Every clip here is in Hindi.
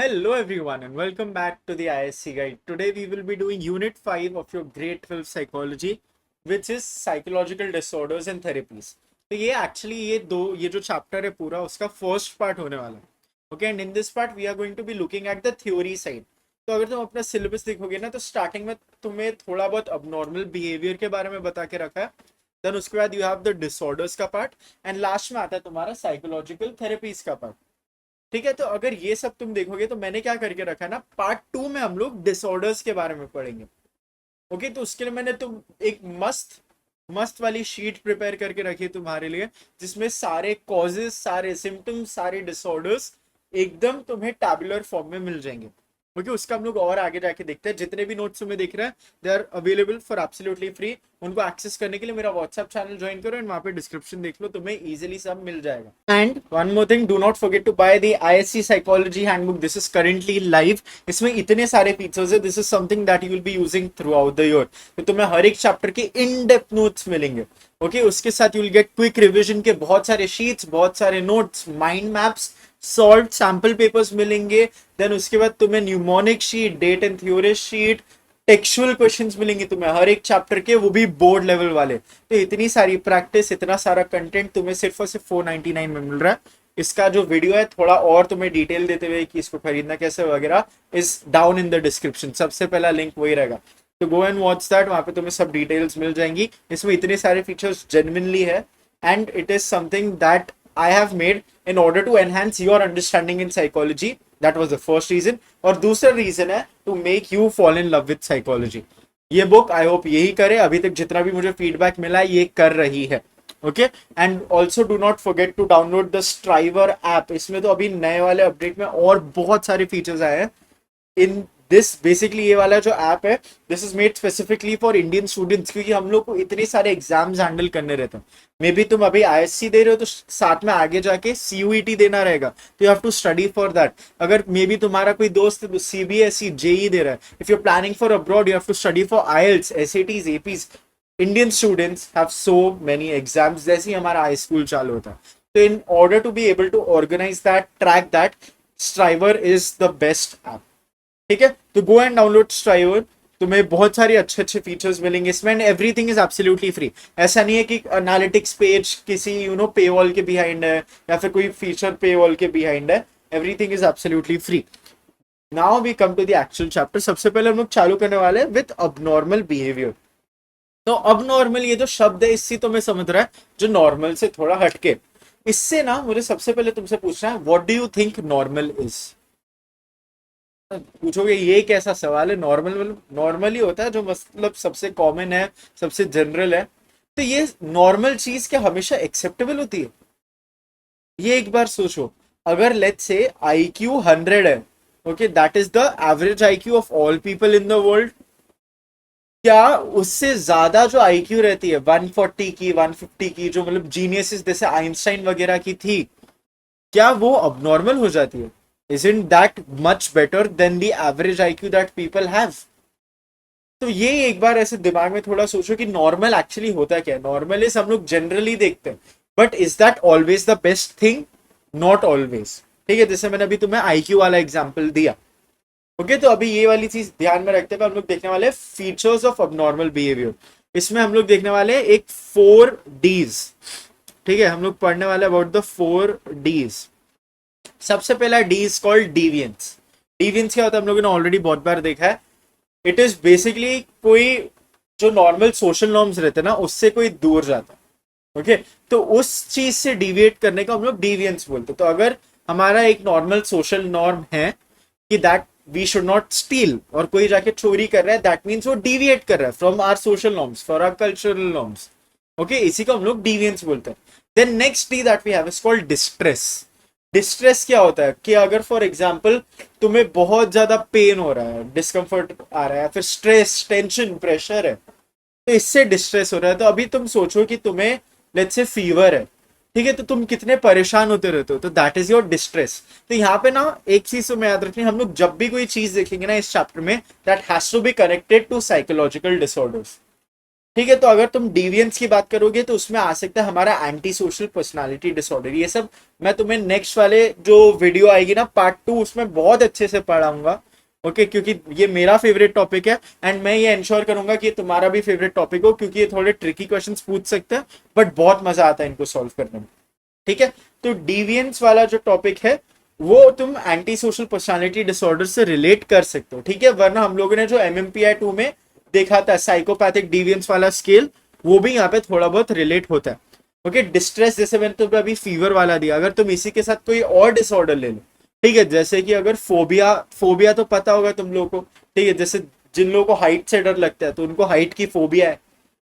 Hello everyone and welcome back to the ISC Guide. Today we will be doing Unit 5 of your Grade 12 Psychology, which is Psychological Disorders and Therapies. तो ये जो चैप्टर है पूरा उसका फर्स्ट पार्ट होने वाला है. Okay, and in this part we are going to be looking at the theory side. तो अगर तुम अपना सिलेबस देखोगे ना, तो स्टार्टिंग में तुम्हें थोड़ा बहुत अबनॉर्मल बिहेवियर के बारे में बता के रखा है. देन उसके बाद यू हैव द डिसऑर्डर्स का पार्ट, एंड लास्ट में आता है तुम्हारा साइकोलॉजिकल थेरेपीज का पार्ट. ठीक है, तो अगर ये सब तुम देखोगे तो मैंने क्या करके रखा है ना, पार्ट 2 में हम लोग डिसऑर्डर्स के बारे में पढ़ेंगे. ओके, तो उसके लिए मैंने तुम एक मस्त मस्त वाली शीट प्रिपेयर करके रखी है तुम्हारे लिए, जिसमें सारे कॉजेस, सारे सिम्टम्स, सारे डिसऑर्डर्स एकदम तुम्हें टैबुलर फॉर्म में मिल जाएंगे. ओके, उसका हम लोग और आगे जाके देखते हैं. जितने भी नोट्स तुम्हें दिख रहे हैं they are available for absolutely free. उनको एक्सेस करने के लिए मेरा व्हाट्सएप चैनल ज्वाइन करो एंड वहां पे डिस्क्रिप्शन देख लो, तुम्हें इजीली सब मिल जाएगा. And one more thing, do not forget to buy the ISC psychology handbook. This is currently live. इसमें इतने सारे फीचर्स है. This is something that you will be using throughout the year. तो तुम्हें हर एक चैप्टर के इन डेप्थ नोट्स मिलेंगे. ओके, उसके साथ you will get quick revision के बहुत सारे शीट्स, बहुत सारे notes, mind maps, solve sample papers मिलेंगे. देन उसके बाद तुम्हें mnemonic sheet, date and theory sheet, textual questions मिलेंगे तुम्हें हर एक चैप्टर के, वो भी बोर्ड लेवल वाले. तो इतनी सारी प्रैक्टिस, इतना सारा कंटेंट तुम्हें सिर्फ और सिर्फ 499 में मिल रहा है. इसका जो वीडियो है थोड़ा और तुम्हें डिटेल देते हुए कि इसको खरीदना कैसे वगैरह, is down in the description. सबसे पहला लिंक वही रहेगा, तो गो एंड वॉच दैट. वहां पे तुम्हें सब डिटेल्स मिल जाएंगी. इसमें इतने सारे फीचर्स जेन्युइनली है, and it is something that I have made in order to enhance your understanding in psychology. That was the first reason. और दूसरा रीजन है to make you fall in love with psychology. ये बुक आई होप यही करे. अभी तक जितना भी मुझे फीडबैक मिला है ये कर रही है. Okay, and also do not forget to download the Striver app. इसमें तो अभी नए वाले अपडेट में और बहुत सारे फीचर्स आए हैं. इन दिस बेसिकली ये वाला जो ऐप है, this is made specifically for Indian students, क्योंकि हम लोग को इतने सारे एग्जाम्स हैंडल करने रहते हैं. मे बी तुम अभी आईएससी दे रहे हो तो साथ में आगे जाके सीयूईटी देना रहेगा, तो you have to study for that. अगर मे बी तुम्हारा कोई दोस्त है तो सीबीएसई जेई दे रहा है. If you are planning for abroad you have to study for IELTS, SATs, APs. Indian students have so many exams, जैसे ही हमारा हाई स्कूल चालू होता है. तो in order to be able to organize that, track that, Striver is the best app. ठीक है, तो गो एंड डाउनलोड स्ट्राइवर. तुम्हें बहुत सारे अच्छे अच्छे फीचर्स मिलेंगे इसमें, and everything is absolutely free. ऐसा नहीं है कि एनालिटिक्स पेज किसी पे वॉल के बिहाइंड है या फिर कोई फीचर पे वॉल के बिहाइंड है. Everything is absolutely free. Now we come to the actual chapter. सबसे पहले हम लोग चालू करने वाले हैं विद अबनॉर्मल बिहेवियर. तो अबनॉर्मल ये जो शब्द है, इससे तो मैं समझ रहा है जो नॉर्मल से थोड़ा हटके. इससे ना मुझे सबसे पहले तुमसे पूछना है, what do you think normal is. पूछोगे ये कैसा सवाल है. नॉर्मल मतलब नॉर्मल ही होता है जो मतलब सबसे कॉमन है, सबसे जनरल है. तो ये नॉर्मल चीज क्या हमेशा एक्सेप्टेबल होती है? ये एक बार सोचो. अगर लेट्स से IQ 100 है, okay, that is the average IQ of all people in the world. क्या उससे ज्यादा जो IQ रहती है 140 की, 150 की, जो मतलब जीनियसेस जैसे आइंस्टाइन वगैरह की थी, क्या वो अबनॉर्मल हो जाती है? Isn't that much better than the average IQ that people have? तो ये एक बार ऐसे दिमाग में थोड़ा सोचो कि नॉर्मल एक्चुअली होता क्या है. नॉर्मल इज हम लोग जनरली देखते हैं, but is that always the best thing? Not always. ठीक है, जैसे मैंने अभी तुम्हें IQ वाला एग्जांपल दिया. ओके, तो अभी ये वाली चीज ध्यान में रखते हुए हम लोग देखने वाले हैं फीचर्स ऑफ अबनॉर्मल बिहेवियर. इसमें हम लोग देखने वाले हैं एक 4 Ds. ठीक है, हम लोग पढ़ने वाले अबाउट द 4 Ds. सबसे पहला D is called deviance. Deviance क्या होता है हम लोगों ने ऑलरेडी बहुत बार देखा है. इट इज बेसिकली कोई जो नॉर्मल सोशल नॉर्म्स रहते हैं ना, उससे कोई दूर जाता है. ओके, तो उस चीज से डिविएट करने को हम लोग डिवियंस बोलते हैं. तो अगर हमारा एक नॉर्मल सोशल नॉर्म है कि that we should not steal, और कोई जाके चोरी कर रहा है, दैट मीन्स वो डिविएट कर रहा है from our social norms, for our cultural norms. Okay, इसी को हम लोग डिवियंस बोलते हैं. Then next D that we have is called distress. Distress क्या होता है कि अगर फॉर एग्जाम्पल तुम्हें बहुत ज्यादा पेन हो रहा है, डिस्कंफर्ट आ रहा है, फिर स्ट्रेस, टेंशन, प्रेशर है, तो इससे डिस्ट्रेस हो रहा है. तो अभी तुम सोचो कि तुम्हें लेट्स से फीवर है, ठीक है, तो तुम कितने परेशान होते रहते हो, तो दैट इज योर डिस्ट्रेस. तो यहाँ पे ना एक चीज तो मैं याद रखनी, हम लोग जब भी कोई चीज देखेंगे ना इस चैप्टर में, that has to be connected to psychological disorders. ठीक है, तो अगर तुम डिवियंस की बात करोगे तो उसमें आ सकता है हमारा एंटी सोशल पर्सनालिटी डिसऑर्डर। ये सब मैं तुम्हें नेक्स्ट वाले जो वीडियो आएगी ना पार्ट 2, उसमें बहुत अच्छे से पढ़ाऊंगा। ओके, क्योंकि ये मेरा फेवरेट टॉपिक है एंड मैं ये इंश्योर करूंगा कि ये तुम्हारा भी फेवरेट टॉपिक हो, क्योंकि ये थोड़े ट्रिकी क्वेश्चंस पूछ सकते हैं बट बहुत मजा आता है इनको सॉल्व करने में। ठीक है, तो डिवियंस वाला जो टॉपिक है वो तुम एंटी सोशल पर्सनालिटी डिसऑर्डर से रिलेट कर सकते हो। ठीक है, वरना हम लोगों ने जो MMPI 2 में देखा था साइकोपैथिक डिवियंस वाला स्केल, वो भी यहाँ पे थोड़ा बहुत रिलेट होता है। ओके, डिस्ट्रेस जैसे मैंने तुम्हें अभी फीवर वाला दिया, अगर तुम इसी के साथ कोई और डिसऑर्डर ले लो, ठीक है, जैसे कि अगर फोबिया, फोबिया तो पता होगा तुम लोगों को, ठीक है, जैसे जिन लोगों को हाइट से डर लगता है तो उनको हाइट की फोबिया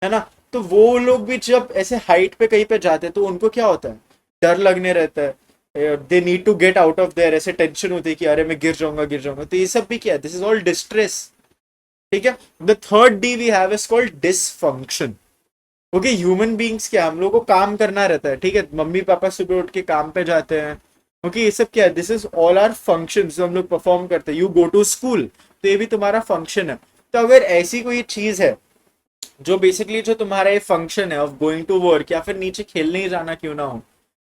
है ना, तो वो लोग भी जब ऐसे हाइट पे कहीं पे जाते हैं तो उनको क्या होता है, डर लगने रहता है, they need to get out of there, ऐसे टेंशन होती है कि अरे मैं गिर जाऊंगा, तो ये सब भी क्या है, दिस इज ऑल डिस्ट्रेस। ठीक है, the third D we have is called dysfunction. Okay, human beings क्या, हम लोग को काम करना रहता है, ठीक है, मम्मी पापा सुबह उठ के काम पे जाते हैं। ओके, ये सब क्या है, this is all our function जो हम लोग परफॉर्म करते हैं। यू गो टू स्कूल, तो ये भी तुम्हारा फंक्शन है। तो अगर ऐसी कोई चीज है जो बेसिकली जो तुम्हारा ये फंक्शन है ऑफ गोइंग टू वर्क, या फिर नीचे खेलने ही जाना क्यों ना हो,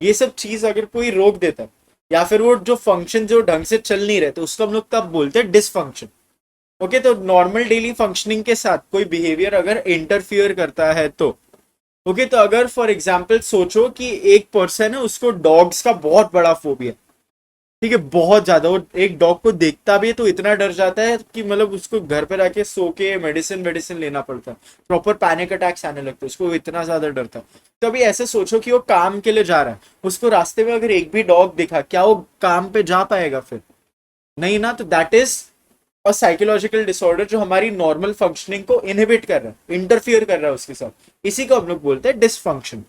ये सब चीज अगर कोई रोक देता है, या फिर वो जो फंक्शन जो ढंग से चल नहीं रहे, तो उसको हम लोग तब बोलते हैं डिसफंक्शन। ओके, तो नॉर्मल डेली फंक्शनिंग के साथ कोई बिहेवियर अगर इंटरफियर करता है तो, ओके, तो अगर फॉर एग्जाम्पल सोचो कि एक पर्सन है उसको डॉग्स का बहुत बड़ा फोबिया, ठीक है, बहुत ज्यादा, वो एक डॉग को देखता भी है तो इतना डर जाता है कि मतलब उसको घर पे जाके सो के मेडिसिन मेडिसिन लेना पड़ता है, प्रॉपर पैनिक अटैक्स आने लगते हैं उसको, इतना ज्यादा डरता है। तो अभी ऐसे सोचो कि वो काम के लिए जा रहा है, उसको रास्ते में अगर एक भी डॉग दिखा, क्या वो काम पे जा पाएगा फिर? नहीं ना, तो that is a psychological disorder जो हमारी नॉर्मल फंक्शनिंग को इनहिबिट कर रहा है, इंटरफियर कर रहा है उसके साथ। इसी को हम लोग बोलते हैं dysfunction.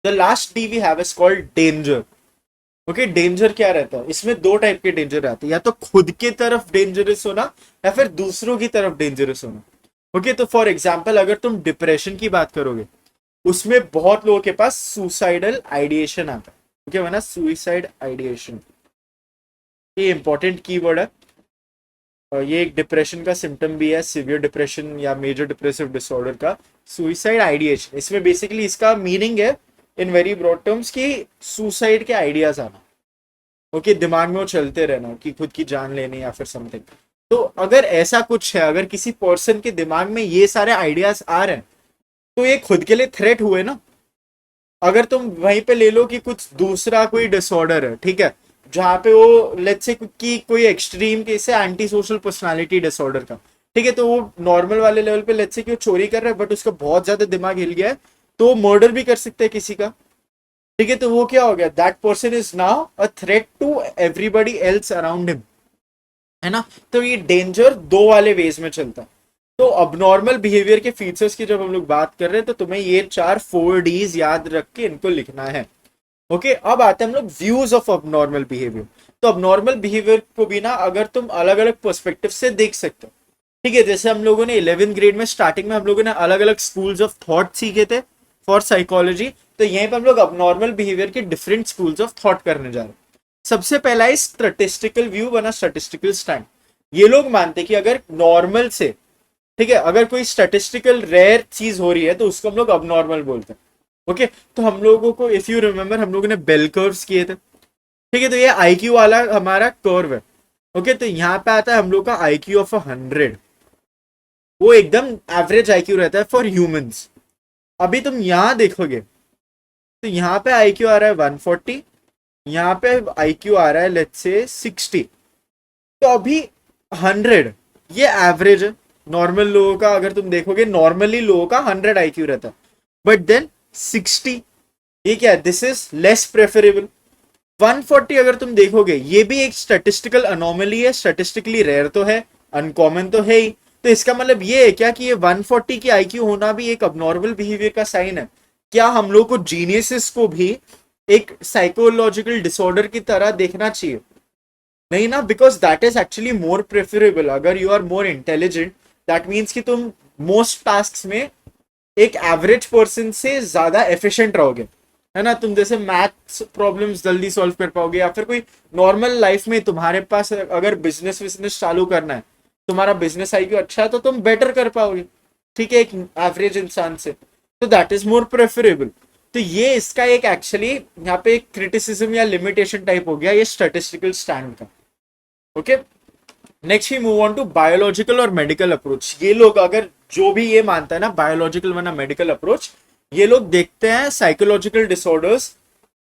The last D we have is called danger. Okay, danger क्या रहता है, इसमें दो टाइप के डेंजर रहते हैं, या तो खुद की तरफ डेंजरस होना या फिर दूसरों की तरफ डेंजरस होना। ओके, तो फॉर एग्जाम्पल अगर तुम डिप्रेशन की बात करोगे, उसमें बहुत लोगों के पास सुसाइडल आइडिएशन आता है। ओके, वरना सुइसाइड आइडिएशन, ये इंपॉर्टेंट कीवर्ड है। और ये एक डिप्रेशन का सिम्टम भी है, सिवियर डिप्रेशन या मेजर डिप्रेसिव डिसऑर्डर का सुइसाइड आइडिएशन। इसमें बेसिकली इसका मीनिंग है इन वेरी ब्रॉड टर्म्स कि सुसाइड के आइडियाज आना। ओके, दिमाग में वो चलते रहना कि खुद की जान लेनी या फिर समथिंग। तो अगर ऐसा कुछ है, अगर किसी पर्सन के दिमाग में ये सारे आइडियाज आ रहे हैं, तो ये खुद के लिए थ्रेट हुए ना। अगर तुम वहीं पे ले लो कि कुछ दूसरा कोई डिसऑर्डर है, ठीक है, जहाँ पे वो लेट्स से कि कोई एक्सट्रीम केस है एंटी सोशल पर्सनालिटी डिसऑर्डर का, ठीक है, तो वो नॉर्मल वाले लेवल पे लेट्स से कि वो चोरी कर रहा है बट उसका बहुत ज्यादा दिमाग हिल गया है, तो वो मर्डर भी कर सकते हैं किसी का। ठीक है, तो वो क्या हो गया, that person is now a threat to everybody else around him, है ना। तो ये डेंजर दो वाले वेज में चलता है। तो अबनॉर्मल बिहेवियर के फीचर्स की जब हम लोग बात कर रहे हैं, तो तुम्हें ये 4 4 Ds याद रख के इनको लिखना है। ओके, अब आते हैं हम लोग व्यूज ऑफ अबनॉर्मल बिहेवियर। तो अबनॉर्मल बिहेवियर को भी ना अगर तुम अलग अलग पर्सपेक्टिव से देख सकते हो, ठीक है, जैसे हम लोगों ने 11th ग्रेड में स्टार्टिंग में हम लोगों ने अलग अलग स्कूल्स ऑफ थॉट सीखे थे फॉर साइकोलॉजी, तो यहीं पर हम लोग अबनॉर्मल बिहेवियर के डिफरेंट स्कूल्स ऑफ थॉट करने जा रहे हैं। सबसे पहला है स्टैटिस्टिकल व्यू बना स्टैटिस्टिकल स्टैंड। ये लोग मानते कि अगर नॉर्मल से, ठीक है, अगर कोई स्टैटिस्टिकल रेयर चीज हो रही है तो उसको हम लोग अबनॉर्मल बोलते हैं। ओके, तो हम लोगों को इफ यू रिमेंबर हम लोगों ने बेल कर्व्स किए थे, ठीक है, तो ये आईक्यू वाला हमारा कर्व है। ओके, तो यहाँ पे आता है हम लोग का आईक्यू ऑफ 100, वो एकदम एवरेज आईक्यू रहता है फॉर ह्यूमंस। अभी तुम यहाँ देखोगे तो यहाँ पे आईक्यू आ रहा है 140, यहाँ पे आईक्यू आ रहा है लेट्स से 60। तो अभी 100 ये एवरेज है। नॉर्मल लोगों का अगर तुम देखोगे, नॉर्मली लोगों का 100 आईक्यू रहता है, बट देन 60 ये क्या है, दिस इज लेस प्रेफरेबल। 140 अगर तुम देखोगे, ये भी एक स्टैटिस्टिकल अनोमली है, स्टैटिस्टिकली रेयर तो है, अनकॉमन तो है ही। तो इसका मतलब ये है क्या कि ये 140 की आईक्यू होना भी एक अबनॉर्मल बिहेवियर का साइन है? क्या हम लोग को जीनियसिस को भी एक साइकोलॉजिकल डिसऑर्डर की तरह देखना चाहिए? नहीं ना, because that is actually more preferable. अगर you are more intelligent, that means कि तुम मोस्ट टास्क में एक एवरेज पर्सन से ज्यादा एफिशिएंट रहोगे, है ना। तुम जैसे मैथ्स प्रॉब्लम्स जल्दी सॉल्व कर पाओगे, या फिर कोई नॉर्मल लाइफ में तुम्हारे पास अगर बिजनेस विजनेस चालू करना है, तुम्हारा बिजनेस आईक्यू अच्छा है तो तुम बेटर कर पाओगे। ठीक है, एक एवरेज इंसान से, तो दैट इज मोर प्रेफरेबल। तो ये इसका एक एक्चुअली यहाँ पे एक क्रिटिसिज्म या लिमिटेशन टाइप हो गया ये स्टैटिस्टिकल स्टैंड का। Okay, next we move on to biological और मेडिकल अप्रोच। ये लोग अगर जो भी ये मानता है ना बायोलॉजिकल वरना मेडिकल अप्रोच, ये लोग देखते हैं psychological disorders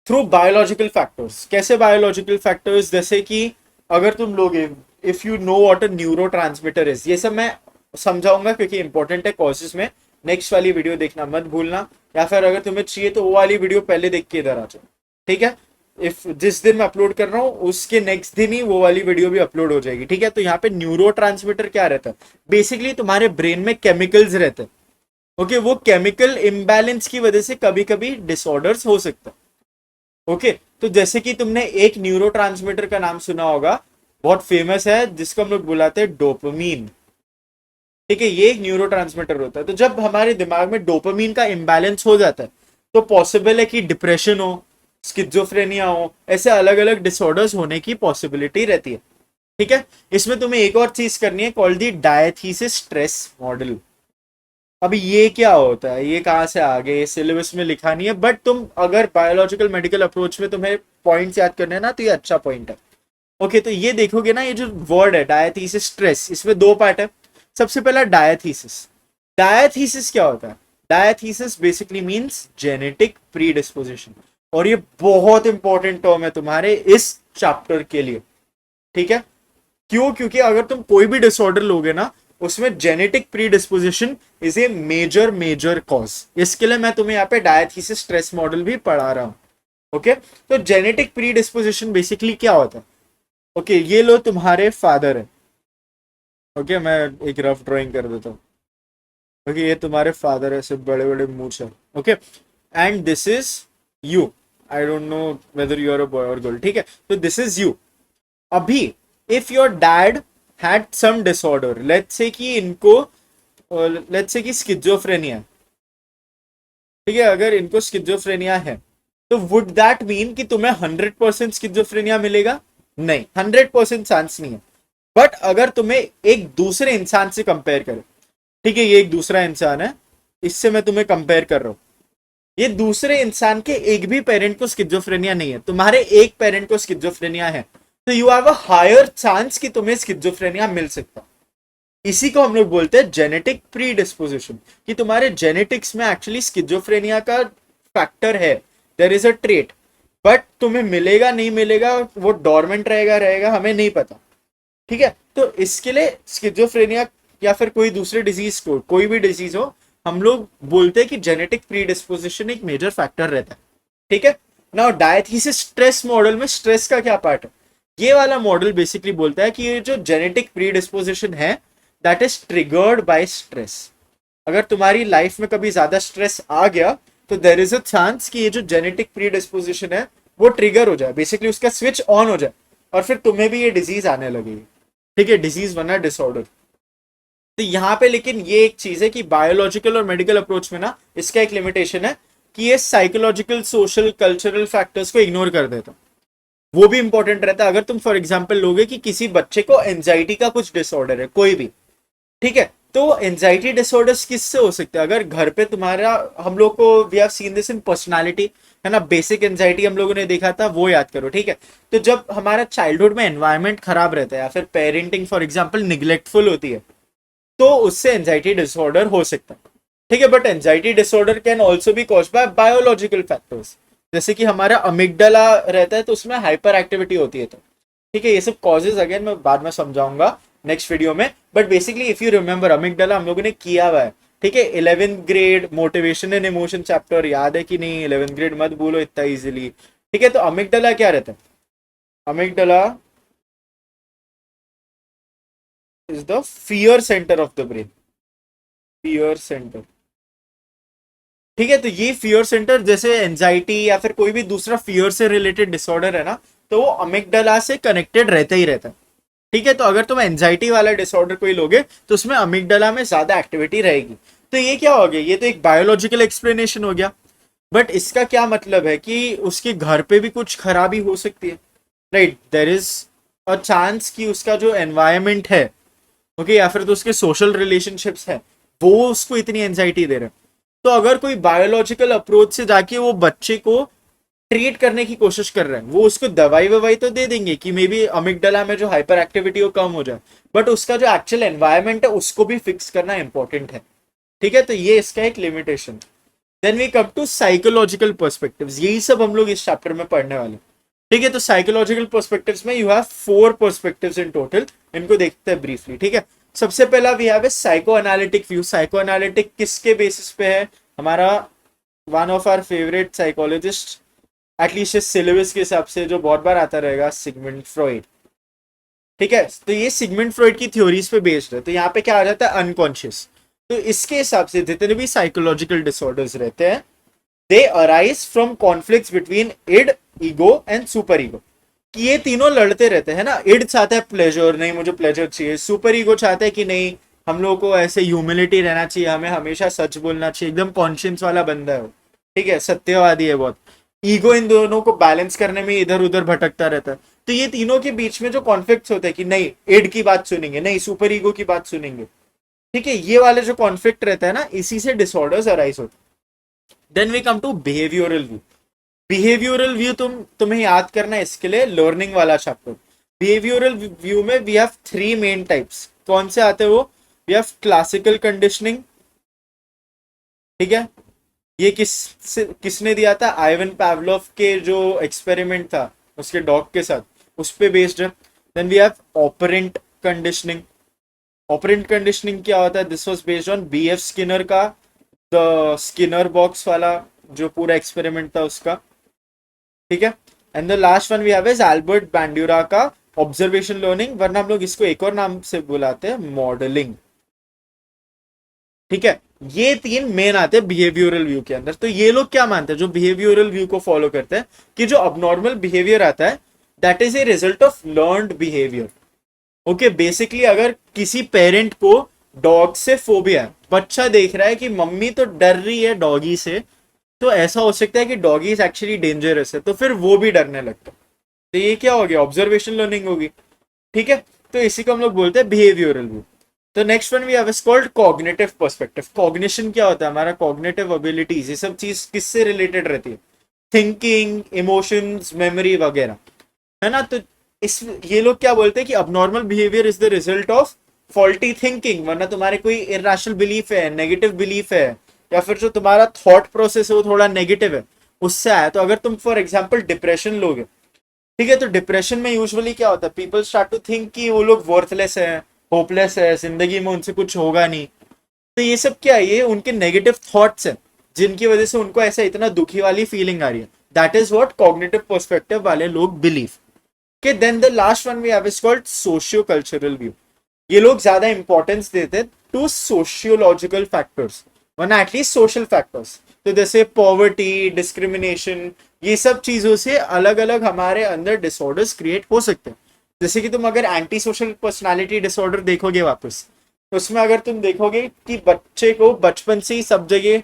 through biological factors. कैसे बायोलॉजिकल फैक्टर्स? जैसे कि अगर तुम लोग, if you know what a neuro transmitter is, ये सब मैं समझाऊंगा क्योंकि इंपॉर्टेंट है कोर्सेज में। नेक्स्ट वाली वीडियो देखना मत भूलना, या फिर अगर तुम्हें चाहिए तो वो वाली वीडियो पहले देख के इधर आ जाओ, ठीक है। इफ जिस दिन मैं अपलोड कर रहा हूँ उसके नेक्स्ट दिन ही वो वाली वीडियो भी अपलोड हो जाएगी, ठीक है। तो यहाँ पे न्यूरो ट्रांसमीटर क्या रहता है? बेसिकली तुम्हारे ब्रेन में केमिकल्स रहते हैं। ओके, वो केमिकल इम्बैलेंस की वजह से कभी कभी डिसऑर्डर्स हो सकता है। ओके, तो जैसे कि तुमने एक न्यूरो का नाम सुना होगा, बहुत फेमस है, जिसको हम लोग बुलाते हैं डोपामीन। ठीक है, ये एक न्यूरो होता है। तो जब हमारे दिमाग में डोपामीन का इम्बैलेंस हो जाता है तो पॉसिबल है कि डिप्रेशन हो, स्किज़ोफ्रेनिया हो, ऐसे अलग अलग डिसऑर्डर्स होने की पॉसिबिलिटी रहती है। ठीक है, इसमें तुम्हें एक और चीज करनी है कॉल्ड दी डायथीसिस स्ट्रेस मॉडल। अभी ये क्या होता है, ये कहाँ से आ गए, सिलेबस में लिखा नहीं है, बट तुम अगर बायोलॉजिकल मेडिकल अप्रोच में तुम्हें पॉइंट्स याद करने हैं ना, तो ये अच्छा पॉइंट है। ओके, तो ये देखोगे ना, ये जो वर्ड है डायथीसिस स्ट्रेस, इसमें दो पार्ट है। सबसे पहला डायथीसिस। डायथीसिस क्या होता है? डायथीसिस बेसिकली मींस जेनेटिक प्रीडिस्पोजिशन, और ये बहुत इंपॉर्टेंट टर्म है तुम्हारे इस चैप्टर के लिए। ठीक है, क्यों? क्योंकि अगर तुम कोई भी डिसऑर्डर लोगे ना, उसमें genetic predisposition is a major major cause. इसके लिए मैं तुम्हें यहाँ पे डायथीसिस स्ट्रेस मॉडल भी पढ़ा रहा हूं। ओके, तो जेनेटिक प्रीडिस्पोजिशन बेसिकली क्या होता है? ओके, ये लो तुम्हारे फादर है। ओके, मैं एक रफ ड्राइंग कर देता हूँ। ओके, ये तुम्हारे फादर है, सब बड़े बड़े मूछ है। Okay, and this is you. I don't know whether you are a boy or girl, ठीक है, तो दिस इज यू। अभी if your dad had some disorder, let's say कि इनको, लेट्स से कि स्किज़ोफ्रेनिया, ठीक है, अगर इनको स्किज़ोफ्रेनिया है, तो वुड दैट मीन कि तुम्हें 100% स्किज़ोफ्रेनिया मिलेगा? नहीं, 100% चांस नहीं है। बट अगर तुम्हें एक दूसरे इंसान से कंपेयर करें, ठीक है, ये एक दूसरा इंसान है, इससे मैं तुम्हें कंपेयर कर रहा हूं, ये दूसरे इंसान के एक भी पेरेंट को स्किज़ोफ्रेनिया नहीं है, तुम्हारे एक पेरेंट को स्किज़ोफ्रेनिया है, तो you have a higher chance कि तुम्हें स्किज़ोफ्रेनिया मिल सकता। इसी को हम लोग बोलते हैं जेनेटिक प्रीडिस्पोजिशन, कि तुम्हारे जेनेटिक्स में एक्चुअली स्किज़ोफ्रेनिया का फैक्टर है, there is a trait. But तुम्हें मिलेगा नहीं मिलेगा, वो डोरमेंट रहेगा रहेगा, हमें नहीं पता। ठीक है, तो इसके लिए स्किज़ोफ्रेनिया या फिर कोई दूसरे डिजीज को, कोई भी डिजीज हो, हम लोग बोलते हैं कि जेनेटिक प्रीडिस्पोजिशन एक मेजर फैक्टर रहता है। ठीक है, नाउ डायथीसिस स्ट्रेस मॉडल में स्ट्रेस का क्या पार्ट है? ये वाला मॉडल बेसिकली बोलता है कि ये जो जेनेटिक प्रीडिस्पोजिशन है that is triggered by stress. अगर तुम्हारी लाइफ में कभी ज्यादा स्ट्रेस आ गया तो देर इज अ चांस कि ये जो जेनेटिक प्रीडिस्पोजिशन है वो ट्रिगर हो जाए, बेसिकली उसका स्विच ऑन हो जाए, और फिर तुम्हें भी ये डिजीज आने लगेगी। ठीक है, डिजीज वरना डिसऑर्डर। तो यहाँ पे लेकिन ये एक चीज है कि बायोलॉजिकल और मेडिकल अप्रोच में ना इसका एक लिमिटेशन है कि ये साइकोलॉजिकल सोशल कल्चरल फैक्टर्स को इग्नोर कर देता। वो भी इंपॉर्टेंट रहता है। अगर तुम फॉर एग्जाम्पल लोगे कि किसी बच्चे को एंजाइटी का कुछ डिसऑर्डर है, कोई भी, ठीक है, तो एंजाइटी डिसऑर्डर्स किससे हो सकते हैं? अगर घर पे तुम्हारा, हम लोग को we have seen this in personality, है ना, बेसिक एंजाइटी हम लोगों ने देखा था, वो याद करो। ठीक है, तो जब हमारा चाइल्डहुड में एनवायरनमेंट खराब रहता है या फिर पेरेंटिंग फॉर एग्जाम्पल निग्लेक्टफुल होती है, तो उससे एंजाइटी डिसऑर्डर हो सकता है। ठीक है, but anxiety disorder can also be caused by biological factors, जैसे कि हमारा अमिगडाला रहता है तो उसमें हाइपर एक्टिविटी होती है। तो ठीक है, ये सब कॉजेज अगेन मैं बाद में समझाऊंगा नेक्स्ट वीडियो में। But basically if you remember, amygdala हम लोगों ने किया हुआ है। ठीक है, 11th grade motivation and emotion chapter याद है कि नहीं? 11th ग्रेड मत भूलो इतना इजीली। ठीक है, तो अमिगडाला क्या रहता है? Amygdala is the fear centre of the brain, fear centre. ठीक है, तो ये फियर सेंटर, जैसे एंजाइटी या फिर कोई भी दूसरा फियर से रिलेटेड डिसऑर्डर है ना, तो वो अमिगडाला से कनेक्टेड रहता ही रहता है। ठीक है, तो अगर तुम एंजाइटी वाला डिसऑर्डर कोई लोगे तो उसमें अमिगडाला में ज्यादा एक्टिविटी रहेगी। तो ये क्या हो गया? ये तो एक बायोलॉजिकल एक्सप्लेनेशन हो गया। बट इसका क्या मतलब है कि उसके घर पे भी कुछ खराबी हो सकती है, right? There is a chance कि उसका जो एनवायरमेंट है, ओके, या फिर तो उसके सोशल रिलेशनशिप्स है, वो उसको इतनी एंजाइटी दे रहे हैं। तो अगर कोई बायोलॉजिकल अप्रोच से जाके वो बच्चे को ट्रीट करने की कोशिश कर रहे हैं, वो उसको दवाई ववाई तो दे देंगे कि मे बी अमिगडाला में जो हाइपर एक्टिविटी वो कम हो जाए, बट उसका जो एक्चुअल एनवायरमेंट है उसको भी फिक्स करना इंपॉर्टेंट है। ठीक है, तो ये इसका एक limitation. Then we come to psychological perspectives, यही सब हम लोग इस चैप्टर में पढ़ने वाले। ठीक है, तो साइकोलॉजिकल पर्सपेक्टिव्स में you have 4 perspectives in total, इनको देखते हैं ब्रीफली। ठीक है, सबसे पहला we have a psychoanalytic view. Psychoanalytic किसके बेसिस पे है? हमारा one of our favourite psychologist, at least इस सिलेबस के हिसाब से जो बहुत बार आता रहेगा, सिगमंड फ्रॉइड। ठीक है, तो ये सिगमंड फ्रॉइड की थ्योरीज पे बेस्ड है। तो यहाँ पे क्या आ जाता है? अनकॉन्शियस। तो इसके हिसाब से जितने भी साइकोलॉजिकल डिसऑर्डर्स रहते हैं, they arise from conflicts between id, ego and superego. कि ये तीनों लड़ते रहते हैं ना। इड चाहता है प्लेजर, नहीं मुझे प्लेजर चाहिए। सुपर ईगो चाहता है कि नहीं, हम लोगों को ऐसे ह्यूमिलिटी रहना चाहिए, हमें हमेशा सच बोलना चाहिए, एकदम कॉन्शियंस वाला बंदा है वो। ठीक है, सत्यवादी है बहुत। ईगो इन दोनों को बैलेंस करने में इधर उधर भटकता रहता है। तो ये तीनों के बीच में जो कॉन्फ्लिक्ट होते हैं कि नहीं इड की बात सुनेंगे, नहीं सुपर ईगो की बात सुनेंगे। ठीक है, ये वाले जो कॉन्फ्लिक्ट रहता है ना, इसी से डिसऑर्डर्स अराइज होते हैं। Then we come to behavioural view. Behavioural view तुम्हें याद करना है, इसके लिए लर्निंग वाला चैप्टर। बिहेवियरल व्यू में वी हैव 3 मेन टाइप्स। कौन से आते हैं वो? We have classical conditioning. ठीक है, ये किसने दिया था? आइवन पावलोव के जो एक्सपेरिमेंट था उसके डॉग के साथ, उस पे बेस्ड है। Then we have operant conditioning. Operant conditioning क्या होता है? This was based on BF Skinner का, द स्किनर बॉक्स वाला जो पूरा एक्सपेरिमेंट था उसका। ठीक है, and the last one we have is Albert Bandura का ऑब्जर्वेशन लर्निंग, वरना हम लोग इसको एक और नाम से बुलाते हैं, मॉडलिंग। ठीक है, ये 3 मेन आते हैं बिहेवियरल व्यू के अंदर। तो ये लोग क्या मानते हैं जो बिहेवियरल व्यू को फॉलो करते हैं, कि जो अबनॉर्मल बिहेवियर आता है that is a result of learned behaviour. Okay, basically अगर किसी पेरेंट को डॉग से फोबिया है, बच्चा देख रहा है कि मम्मी तो डर रही है डॉगी से, तो ऐसा हो सकता है कि डॉगी इज एक्चुअली डेंजरस है, तो फिर वो भी डरने लगता है। तो ये क्या हो गया? ऑब्जर्वेशन लर्निंग होगी। ठीक है, तो इसी को हम लोग बोलते हैं बिहेवियरल व्यू। तो next one we have is called cognitive perspective. Cognition क्या होता है? हमारा कॉग्निटिव एबिलिटीज, ये सब चीज किससे रिलेटेड रहती है? थिंकिंग, इमोशंस, मेमोरी वगैरह, है ना। तो इस ये लोग क्या बोलते हैं कि abnormal behaviour is the result of faulty thinking, वरना तुम्हारे कोई इरेशनल बिलीफ है, नेगेटिव बिलीफ है, या फिर जो तुम्हारा थॉट प्रोसेस है वो थोड़ा नेगेटिव है, उससे आया। तो अगर तुम फॉर एग्जाम्पल डिप्रेशन लोगे, ठीक है, तो डिप्रेशन में यूजुअली क्या होता है? पीपल स्टार्ट टू थिंक कि वो लोग वर्थलेस है, होपलेस है, जिंदगी में उनसे कुछ होगा नहीं। तो ये सब क्या है? ये उनके नेगेटिव थॉट्स हैं जिनकी वजह से उनको ऐसा इतना दुखी वाली फीलिंग आ रही है। That is what cognitive perspective वाले लोग believe. Okay, then the last one we have is called socio-cultural view. ये लोग ज्यादा इंपॉर्टेंस देते हैं टू सोशियोलॉजिकल फैक्टर्स, वरना एटलीस्ट सोशल फैक्टर्स। तो जैसे पॉवर्टी, डिस्क्रिमिनेशन, ये सब चीजों से अलग अलग हमारे अंदर डिसऑर्डर्स क्रिएट हो सकते हैं। जैसे कि तुम अगर एंटी सोशल पर्सनालिटी डिसऑर्डर देखोगे वापस, तो उसमें अगर तुम देखोगे कि बच्चे को बचपन से ही सब जगह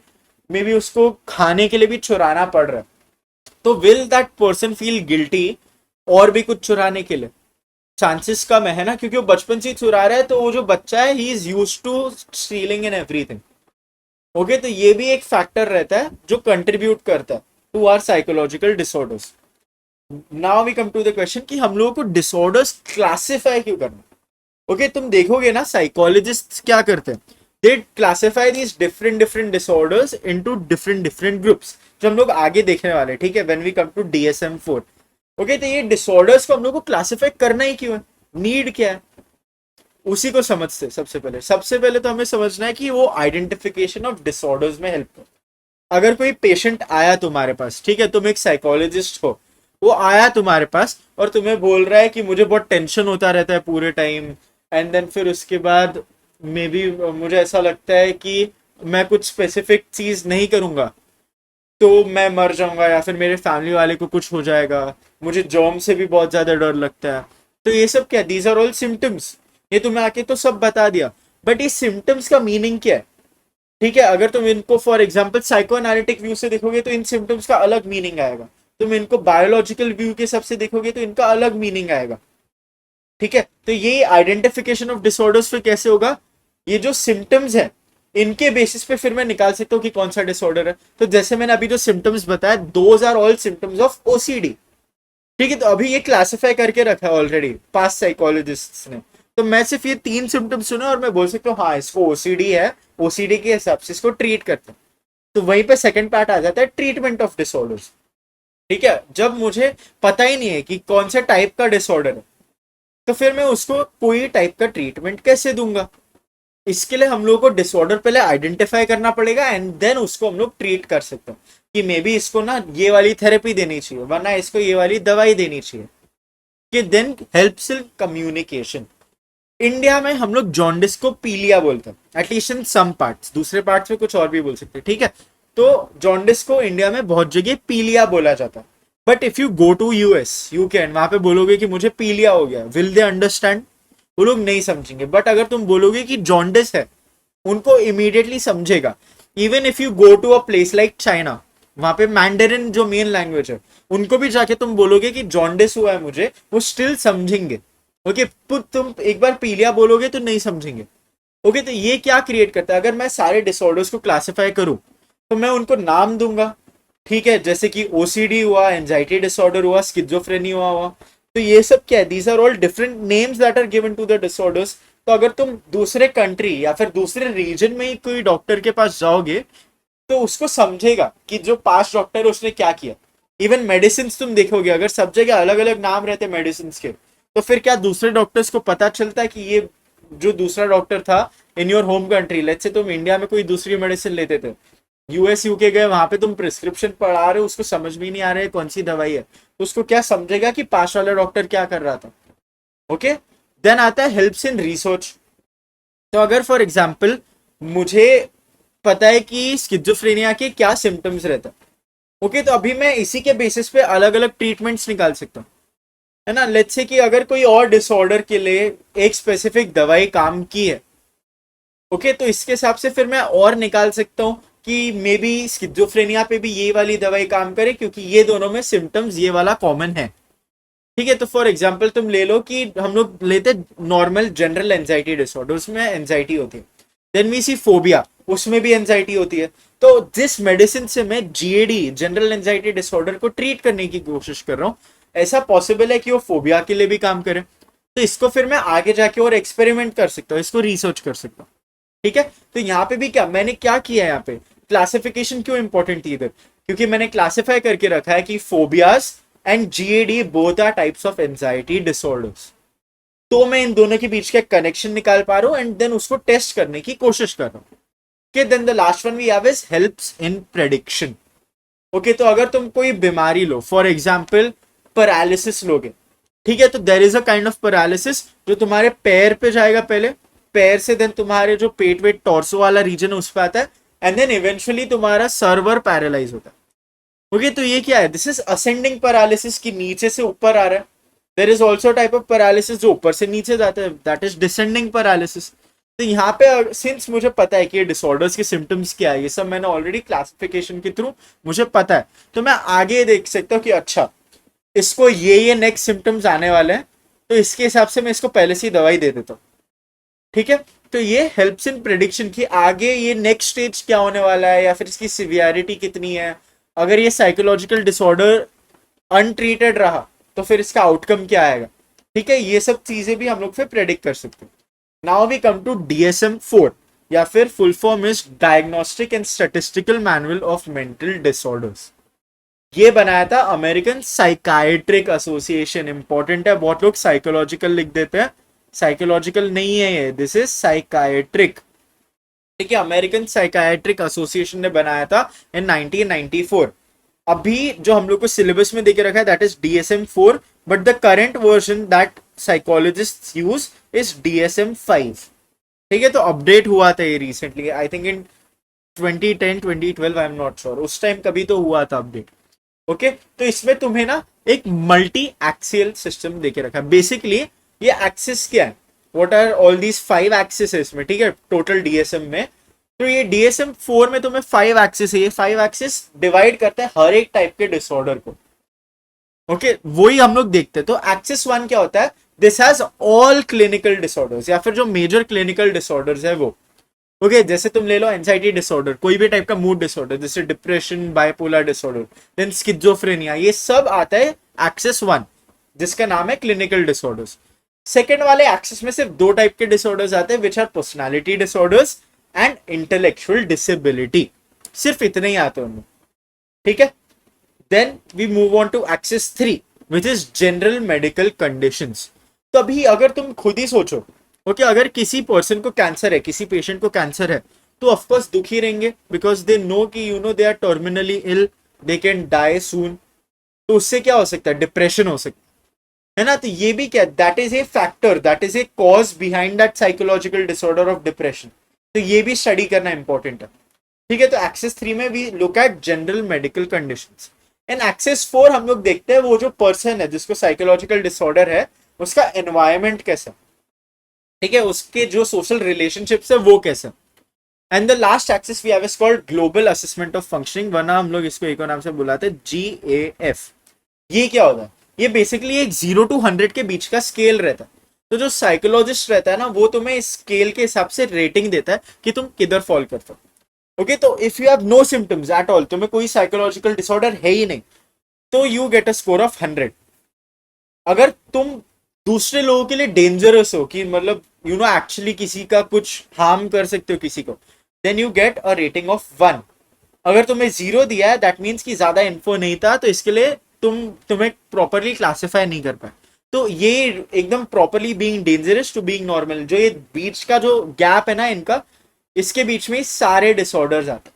में भी उसको खाने के लिए भी चुराना पड़ रहा है, तो will that person feel guilty और भी कुछ चुराने के लिए? चांसेस कम है ना, क्योंकि वो बचपन से चुरा रहा है। तो वो जो बच्चा है he is used to stealing in everything. Okay, तो ये भी एक फैक्टर रहता है जो कंट्रीब्यूट करता है to our psychological disorders. Now we come to the question कि हम लोगों को डिसऑर्डर्स क्लासिफाई क्यों करना? ओके, तुम देखोगे ना साइकोलॉजिस्ट क्या करते हैं, they classify these different different disorders into different different groups, जो हम लोग आगे देखने वाले हैं। ठीक है, when we come to DSM-4। Okay, तो ये डिसऑर्डर्स को हम लोग को क्लासिफाई करना ही क्यों है? नीड क्या है? उसी को समझते। सबसे पहले तो हमें समझना है कि वो आइडेंटिफिकेशन ऑफ डिसऑर्डर्स में हेल्प कर। अगर कोई पेशेंट आया तुम्हारे पास, ठीक है, तुम एक साइकोलॉजिस्ट हो, वो आया तुम्हारे पास और तुम्हें बोल रहा है कि मुझे बहुत टेंशन होता रहता है पूरे टाइम, एंड देन फिर उसके बाद मे बी मुझे ऐसा लगता है कि मैं कुछ स्पेसिफिक चीज नहीं करूंगा तो मैं मर जाऊंगा, या फिर मेरे फैमिली वाले को कुछ हो जाएगा, मुझे जॉम से भी बहुत ज्यादा डर लगता है। तो ये सब क्या? These are all symptoms. ये तुम्हें आके तो सब बता दिया, बट ये सिम्टम्स का मीनिंग क्या है? ठीक है, अगर तुम इनको for example psycho analytic view से देखोगे तो इन सिम्टम्स का अलग मीनिंग आएगा। तुम इनको बायोलॉजिकल व्यू के सबसे देखोगे तो इनका अलग मीनिंग आएगा। ठीक है, तो ये आइडेंटिफिकेशन ऑफ डिसऑर्डर्स फिर कैसे होगा? ये जो सिम्टम्स है इनके बेसिस पे फिर मैं निकाल सकता हूँ कि कौन सा डिसऑर्डर है। तो जैसे मैंने अभी जो सिम्टम्स बताया, those are all symptoms of OCD. ठीक है, तो अभी ये क्लासिफाई करके रखा है ऑलरेडी पास साइकोलॉजिस्ट्स ने। तो मैं सिर्फ ये 3 सिम्टम्स सुना और मैं बोल सकता हूँ हाँ इसको ओसीडी है, ओसीडी के हिसाब से इसको ट्रीट करते हैं। तो वहीं पे सेकंड पार्ट आ जाता है ट्रीटमेंट ऑफ डिसऑर्डर्स। ठीक है, जब मुझे पता ही नहीं है कि कौन सा टाइप का डिसऑर्डर है, तो फिर मैं उसको कोई टाइप का ट्रीटमेंट कैसे दूंगा? इसके लिए हम लोग को डिसऑर्डर पहले आइडेंटिफाई करना पड़ेगा एंड देन उसको हम लोग ट्रीट कर सकते हैं कि मे बी इसको ना ये वाली थेरेपी देनी चाहिए, वरना इसको ये वाली दवाई देनी चाहिए। कि then helps in communication. India में हम लोग जॉन्डिस को पीलिया बोलते हैं, एटलीस्ट इन सम पार्ट्स, दूसरे पार्ट्स में कुछ और भी बोल सकते हैं। ठीक है, तो जॉन्डिस को इंडिया में बहुत जगह पीलिया बोला जाता है। But if you go to US, UK, वहां पे बोलोगे कि मुझे पीलिया हो गया, विल दे अंडरस्टैंड? वो लोग नहीं समझेंगे। बट अगर तुम बोलोगे कि जॉन्डिस है, उनको इमीडिएटली समझेगा। Even if you go to a place like China, वहां पे मैंडरिन जो मेन लैंग्वेज है, उनको भी जाके तुम बोलोगे कि जॉन्डिस हुआ है मुझे, वो स्टिल समझेंगे। ओके, तुम एक बार पीलिया बोलोगे तो नहीं समझेंगे। ओके, तो ये क्या क्रिएट करता है? अगर मैं सारे डिसऑर्डर्स को क्लासिफाई करूं तो मैं उनको नाम दूंगा। ठीक है, जैसे कि ओसीडी हुआ, एंजाइटी डिसऑर्डर हुआ, स्किज़ोफ्रेनिया हुआ। तो ये सब क्या है? These are all different names that are given to the disorders. तो अगर तुम दूसरे कंट्री या फिर दूसरे रीजन में ही कोई डॉक्टर के पास जाओगे, तो उसको समझेगा कि जो पास्ट डॉक्टर है उसने क्या किया। इवन मेडिसिन तुम देखोगे, अगर सब जगह अलग अलग नाम रहते मेडिसिन के, तो फिर क्या दूसरे डॉक्टर्स को पता चलता है कि ये जो दूसरा डॉक्टर था in your home country, let's say तुम इंडिया में कोई दूसरी मेडिसिन लेते थे, यूएस यूके गए, वहां पे तुम प्रिस्क्रिप्शन पढ़ा रहे हो, उसको समझ भी नहीं आ रहा है कौन सी दवाई है, तो उसको क्या समझेगा कि पास वाला डॉक्टर क्या कर रहा था। ओके, देन आता है हेल्प्स इन रिसर्च। तो अगर फॉर एग्जाम्पल मुझे पता है कि स्किज़ोफ्रेनिया के क्या सिम्टम्स रहता है, ओके, तो अभी मैं इसी के बेसिस पे अलग अलग ट्रीटमेंट्स निकाल सकता हूँ, है ना। लेट्स से कि अगर कोई और डिसऑर्डर के लिए एक स्पेसिफिक दवाई काम की है, ओके, तो इसके हिसाब से फिर मैं और निकाल सकता हूँ कि मे बी स्किज़ोफ्रेनिया पे भी ये वाली दवाई काम करे, क्योंकि ये दोनों में सिम्टम्स ये वाला कॉमन है। ठीक है, तो फॉर एग्जाम्पल तुम ले लो कि हम लोग लेते नॉर्मल जनरल एंजाइटी डिसऑर्डर, उसमें एंजाइटी होती है। देन वी सी फोबिया, उसमें भी एंजाइटी होती है। तो जिस मेडिसिन से मैं जीएडी, जनरल एंजाइटी डिसऑर्डर को ट्रीट करने की कोशिश कर रहा हूँ, ऐसा पॉसिबल है कि वो फोबिया के लिए भी काम करे। तो इसको फिर मैं आगे जाके और एक्सपेरिमेंट कर सकता हूँ, इसको रिसर्च कर सकता हूँ। ठीक है, तो यहाँ पे भी क्या मैंने क्या किया है, यहाँ पे क्लासिफिकेशन क्यों इंपॉर्टेंट थी इधर, क्योंकि मैंने क्लासिफाई करके रखा है कि phobias and GAD both are types of anxiety disorders. तो मैं इन दोनों के बीच का कनेक्शन निकाल पा रहा हूँ एंड देन उसको टेस्ट करने की कोशिश कर रहा हूँ। okay, then the last one we have is helps in prediction. Okay, तो अगर तुम कोई बीमारी लो, फॉर एग्जाम्पल पैरालिसिस लोगे, ठीक है, तो there is a kind of paralysis जो तुम्हारे पैर पे जाएगा, पहले पैर से देन तुम्हारे जो पेट वेट टॉर्सो वाला रीजन उस पर आता है, एंड देन इवेंचुअली तुम्हारा सर्वर पैरालाइज होता है। ओके, तो ये क्या है? दिस इज असेंडिंग पैरालिसिस, की नीचे से ऊपर आ रहा है। There is also type of paralysis जो ऊपर से नीचे जाता है, दैट इज डिसेंडिंग पैरालिसिस। तो यहाँ पे सिंस मुझे पता है कि ये डिसऑर्डर्स के सिम्टम्स क्या है, ये सब मैंने ऑलरेडी क्लासिफिकेशन के थ्रू मुझे पता है, तो मैं आगे देख सकता हूँ कि अच्छा इसको ये नेक्स्ट सिम्टम्स आने वाले हैं, तो इसके हिसाब से मैं इसको पहले से ही दवाई दे देता हूँ। ठीक है, तो ये हेल्प्स इन प्रिडिक्शन की आगे ये नेक्स्ट स्टेज क्या होने वाला है, या फिर इसकी सिवियरिटी कितनी है। अगर ये साइकोलॉजिकल डिसऑर्डर अनट्रीटेड रहा तो फिर इसका आउटकम क्या आएगा। ठीक है, ये सब चीजें भी हम लोग फिर प्रेडिक्ट कर सकते हैं। Now we come to DSM-4, या फिर full form is diagnostic and statistical manual of mental disorders. ये बनाया था अमेरिकन साइकाइट्रिक एसोसिएशन। इंपॉर्टेंट है, बहुत लोग साइकोलॉजिकल लिख देते हैं, साइकोलॉजिकल नहीं है ये, दिस इज साइकाइट्रिक। ठीक है, अमेरिकन साइकाइट्रिक एसोसिएशन ने बनाया था इन 1994। अभी जो हम लोग को सिलेबस में देके रखा है that is DSM-4, but the current version that psychologist use is DSM-5। ठीक है, तो अपडेट हुआ था ये recently, I think in 2010 2012, I am not sure, उस टाइम कभी तो हुआ था अपडेट। ओके, तो इसमें तुम्हें ना एक मल्टी एक्सियल सिस्टम देके रखा है। बेसिकली ये एक्सिस क्या है, what are all these 5 axis है इसमें, ठीक है, टोटल DSM में। तो ये DSM-4 में तुम्हें 5 एक्सिस है, ये 5 एक्सिस डिवाइड करते हैं हर एक टाइप के डिसऑर्डर को। ओके, वही हम लोग देखते हैं। तो एक्सिस 1 क्या होता है, this has all clinical disorders, या फिर जो मेजर क्लिनिकल डिसऑर्डर्स है वो। ओके जैसे तुम ले लो एंजाइटी डिसऑर्डर, कोई भी टाइप का मूड डिसऑर्डर, जैसे depression, bipolar disorder, then schizophrenia, ये सब आता है एक्सेस 1, जिसका नाम है क्लिनिकल डिसऑर्डर्स। सेकेंड वाले एक्सेस में सिर्फ दो टाइप के डिसऑर्डर्स आते हैं, which are personality disorders and intellectual disability, सिर्फ इतने ही आते हैं उनमें, ठीक है। Then we move on to axis 3 which is general medical conditions. तो अभी अगर तुम खुद ही सोचो, ओके अगर किसी पर्सन को कैंसर है, किसी पेशेंट को कैंसर है, तो ऑफकोर्स दुखी रहेंगे, बिकॉज दे नो कि you know they are terminally ill, they can die soon. तो उससे क्या हो सकता है, डिप्रेशन हो सकता है ना। तो ये भी क्या, that is A factor, that is A cause behind that psychological disorder of depression. तो ये भी स्टडी करना इंपॉर्टेंट है, ठीक है। तो एक्सेस 3 में we look at general medical conditions. And axis 4 हम लोग देखते हैं वो जो पर्सन है जिसको साइकोलॉजिकल डिसऑर्डर है, उसका एनवायरमेंट कैसा, ठीक है, उसके जो सोशल रिलेशनशिप्स है वो कैसा। And the last axis we have is called global assessment of functioning, वरना हम लोग इसको एक और नाम से बुलाते हैं GAF। ये क्या होता है, ये बेसिकली एक 0 to 100 के बीच का स्केल रहता है। तो जो साइकोलॉजिस्ट रहता है ना, वो तुम्हें इस स्केल के हिसाब से रेटिंग देता है कि तुम किधर फॉल करते हो। ओके तो if you have no symptoms at all, तुम्हें कोई साइकोलॉजिकल डिसऑर्डर है ही नहीं, तो you get a score of 100। अगर तुम दूसरे लोगों के लिए डेंजरस हो, कि मतलब यू नो एक्चुअली किसी का कुछ हार्म कर सकते हो किसी को, then you get a rating of 1। अगर तुम्हें 0 दिया है, दैट मीन्स कि ज्यादा इन्फो नहीं था, तो इसके लिए तुम्हें प्रॉपरली क्लासिफाई नहीं कर पाए। तो ये एकदम properly being dangerous to being normal, जो ये बीच का जो गैप है ना इनका, इसके बीच में सारे डिसऑर्डर्स आते हैं,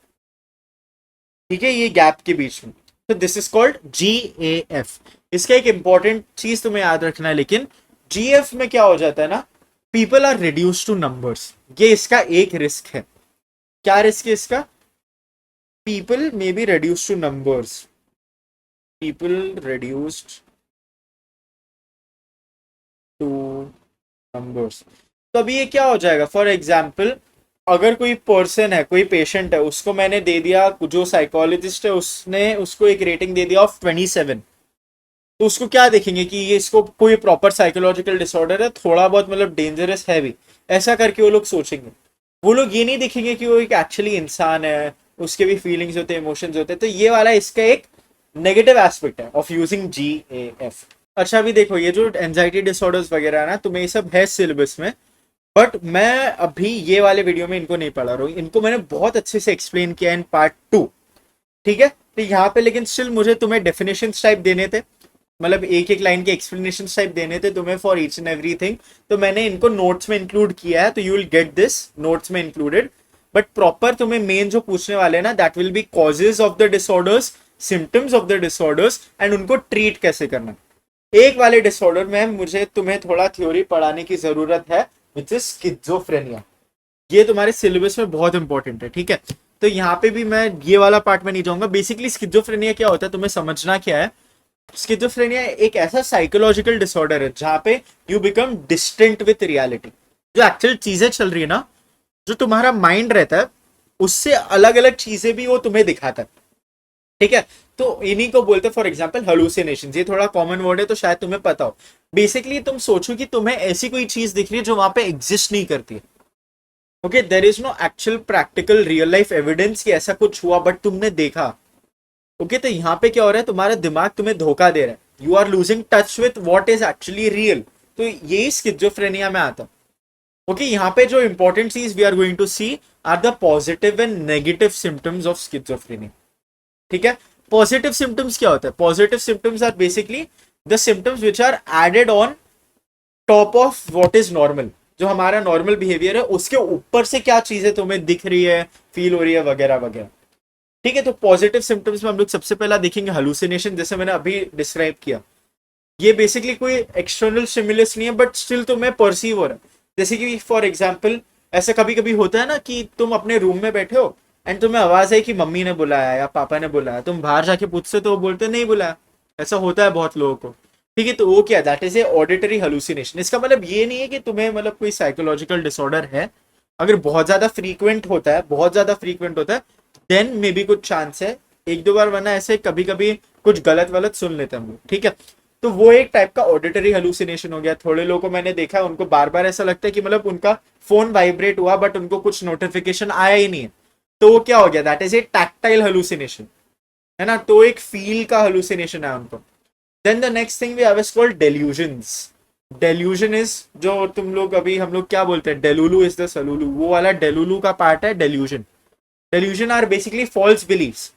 ठीक है, ये गैप के बीच में। तो दिस इज कॉल्ड GAF। इसका एक इंपॉर्टेंट चीज तुम्हें याद रखना है, लेकिन GF में क्या हो जाता है ना, people are reduce to numbers. ये इसका एक रिस्क है। क्या रिस्क है इसका, people may be reduced to numbers, people reduced to numbers. तो अभी ये क्या हो जाएगा, फॉर एग्जाम्पल अगर कोई पर्सन है, कोई पेशेंट है, उसको मैंने दे दिया, जो साइकोलॉजिस्ट है उसने उसको एक रेटिंग दे दिया ऑफ 27, तो उसको क्या देखेंगे कि ये इसको कोई प्रॉपर साइकोलॉजिकल डिसऑर्डर है, थोड़ा बहुत मतलब डेंजरस है भी, ऐसा करके वो लोग सोचेंगे। वो लोग ये नहीं देखेंगे कि वो एक एक्चुअली इंसान है, उसके भी फीलिंग्स होते हैं, इमोशंस होते हैं। तो ये वाला इसका एक नेगेटिव एस्पेक्ट है ऑफ यूजिंग GAF। अच्छा अभी देखो, ये जो एंजाइटी डिसऑर्डर्स वगैरह है ना, तुम्हें ये सब है सिलेबस में, बट मैं अभी ये वाले वीडियो में इनको नहीं पढ़ा रहा हूँ, इनको मैंने बहुत अच्छे से एक्सप्लेन किया इन पार्ट 2, ठीक है। तो यहाँ पे लेकिन स्टिल मुझे तुम्हें डेफिनेशन टाइप देने थे, मतलब एक एक लाइन के एक्सप्लेनेशन टाइप देने थे तुम्हें फॉर ईच एंड एवरीथिंग। तो मैंने इनको नोट्स में इंक्लूड किया है, तो you will get this notes में इंक्लूडेड। बट प्रॉपर तुम्हें मेन जो पूछने वाले हैं ना, that will be causes of the disorders, symptoms of the disorders, and उनको ट्रीट कैसे करना। एक वाले डिसऑर्डर में मुझे तुम्हें थोड़ा थ्योरी पढ़ाने की जरूरत है, विच इज स्किज़ोफ्रेनिया। ये तुम्हारे सिलेबस में बहुत इंपॉर्टेंट है, ठीक है। तो यहाँ पे भी मैं ये वाला पार्ट में नहीं जाऊंगा। बेसिकली स्किज़ोफ्रेनिया क्या होता है, तुम्हें समझना क्या है। स्किज़ोफ्रेनिया एक ऐसा साइकोलॉजिकल डिसऑर्डर है जहां पे you become distant with reality. जो एक्चुअल चीजें चल रही है ना, जो तुम्हारा माइंड रहता है, उससे अलग अलग चीजें भी वो तुम्हें दिखाता है, ठीक है। तो इन्हीं को बोलते हैं फॉर एग्जाम्पल हेलुसिनेशन। ये थोड़ा कॉमन वर्ड है तो शायद तुम्हें पता हो। बेसिकली तुम सोचो कि तुम्हें ऐसी कोई चीज दिख रही है जो वहां पे एग्जिस्ट नहीं करती है, okay, there is no actual practical real life evidence कि ऐसा कुछ हुआ, बट तुमने देखा, ओके। तो यहाँ पे क्या हो रहा है, तुम्हारा दिमाग तुम्हें धोखा दे रहा है, you are losing touch with what is actually real. तो यही स्किज़ोफ्रेनिया में आता है, ओके। यहाँ पे जो इंपॉर्टेंट चीज we are going to see are the positive and negative symptoms of schizophrenia, ठीक है। पॉजिटिव सिम्टम्स क्या होता है, positive symptoms are basically the symptoms which are added on top of what is normal. जो हमारा नॉर्मल बिहेवियर है उसके ऊपर से क्या चीजें तुम्हें दिख रही है, फील हो रही है, वगैरह वगैरह, ठीक है। तो पॉजिटिव सिम्टम्स में हम लोग सबसे पहला देखेंगे हेलुसिनेशन, जैसे मैंने अभी डिस्क्राइब किया। ये बेसिकली कोई एक्सटर्नल स्टिमुलस नहीं है, बट स्टिल तुम्हें परसीव हो रहा है। जैसे कि फॉर एग्जाम्पल ऐसा कभी कभी होता है ना कि तुम अपने रूम में बैठे हो एंड तुम्हें आवाज आई कि मम्मी ने बुलाया या पापा ने बुलाया, तुम बाहर जाके पूछते तो वो बोलते नहीं बुलाया। ऐसा होता है बहुत लोगों को, ठीक है। तो वो क्या, that is A auditory hallucination. इसका मतलब ये नहीं है कि तुम्हें मतलब कोई साइकोलॉजिकल डिसऑर्डर है। अगर बहुत ज्यादा फ्रीक्वेंट होता है, बहुत ज्यादा फ्रीक्वेंट होता है, देन मे बी कुछ चांस है, एक दो बार, वरना ऐसे कभी कभी कुछ गलत वलत सुन लेते हैं हम लोग, ठीक है। तो वो एक टाइप का ऑडिटरी हेलुसिनेशन हो गया। थोड़े लोगों को मैंने देखा है, उनको बार बार ऐसा लगता है कि मतलब उनका फोन वाइब्रेट हुआ बट उनको कुछ नोटिफिकेशन आया ही नहीं है, तो वो क्या हो गया, that is a tactile hallucination, है ना, तो एक फील का हेलुसिनेशन है उनको। Then the next thing we have is called delusions. Delusion is जो तुम लोग अभी हम लोग क्या बोलते हैं, डेलुलू इज द सलुलू, वो वाला डेलुलू का पार्ट है delusion. Delusion are basically false beliefs.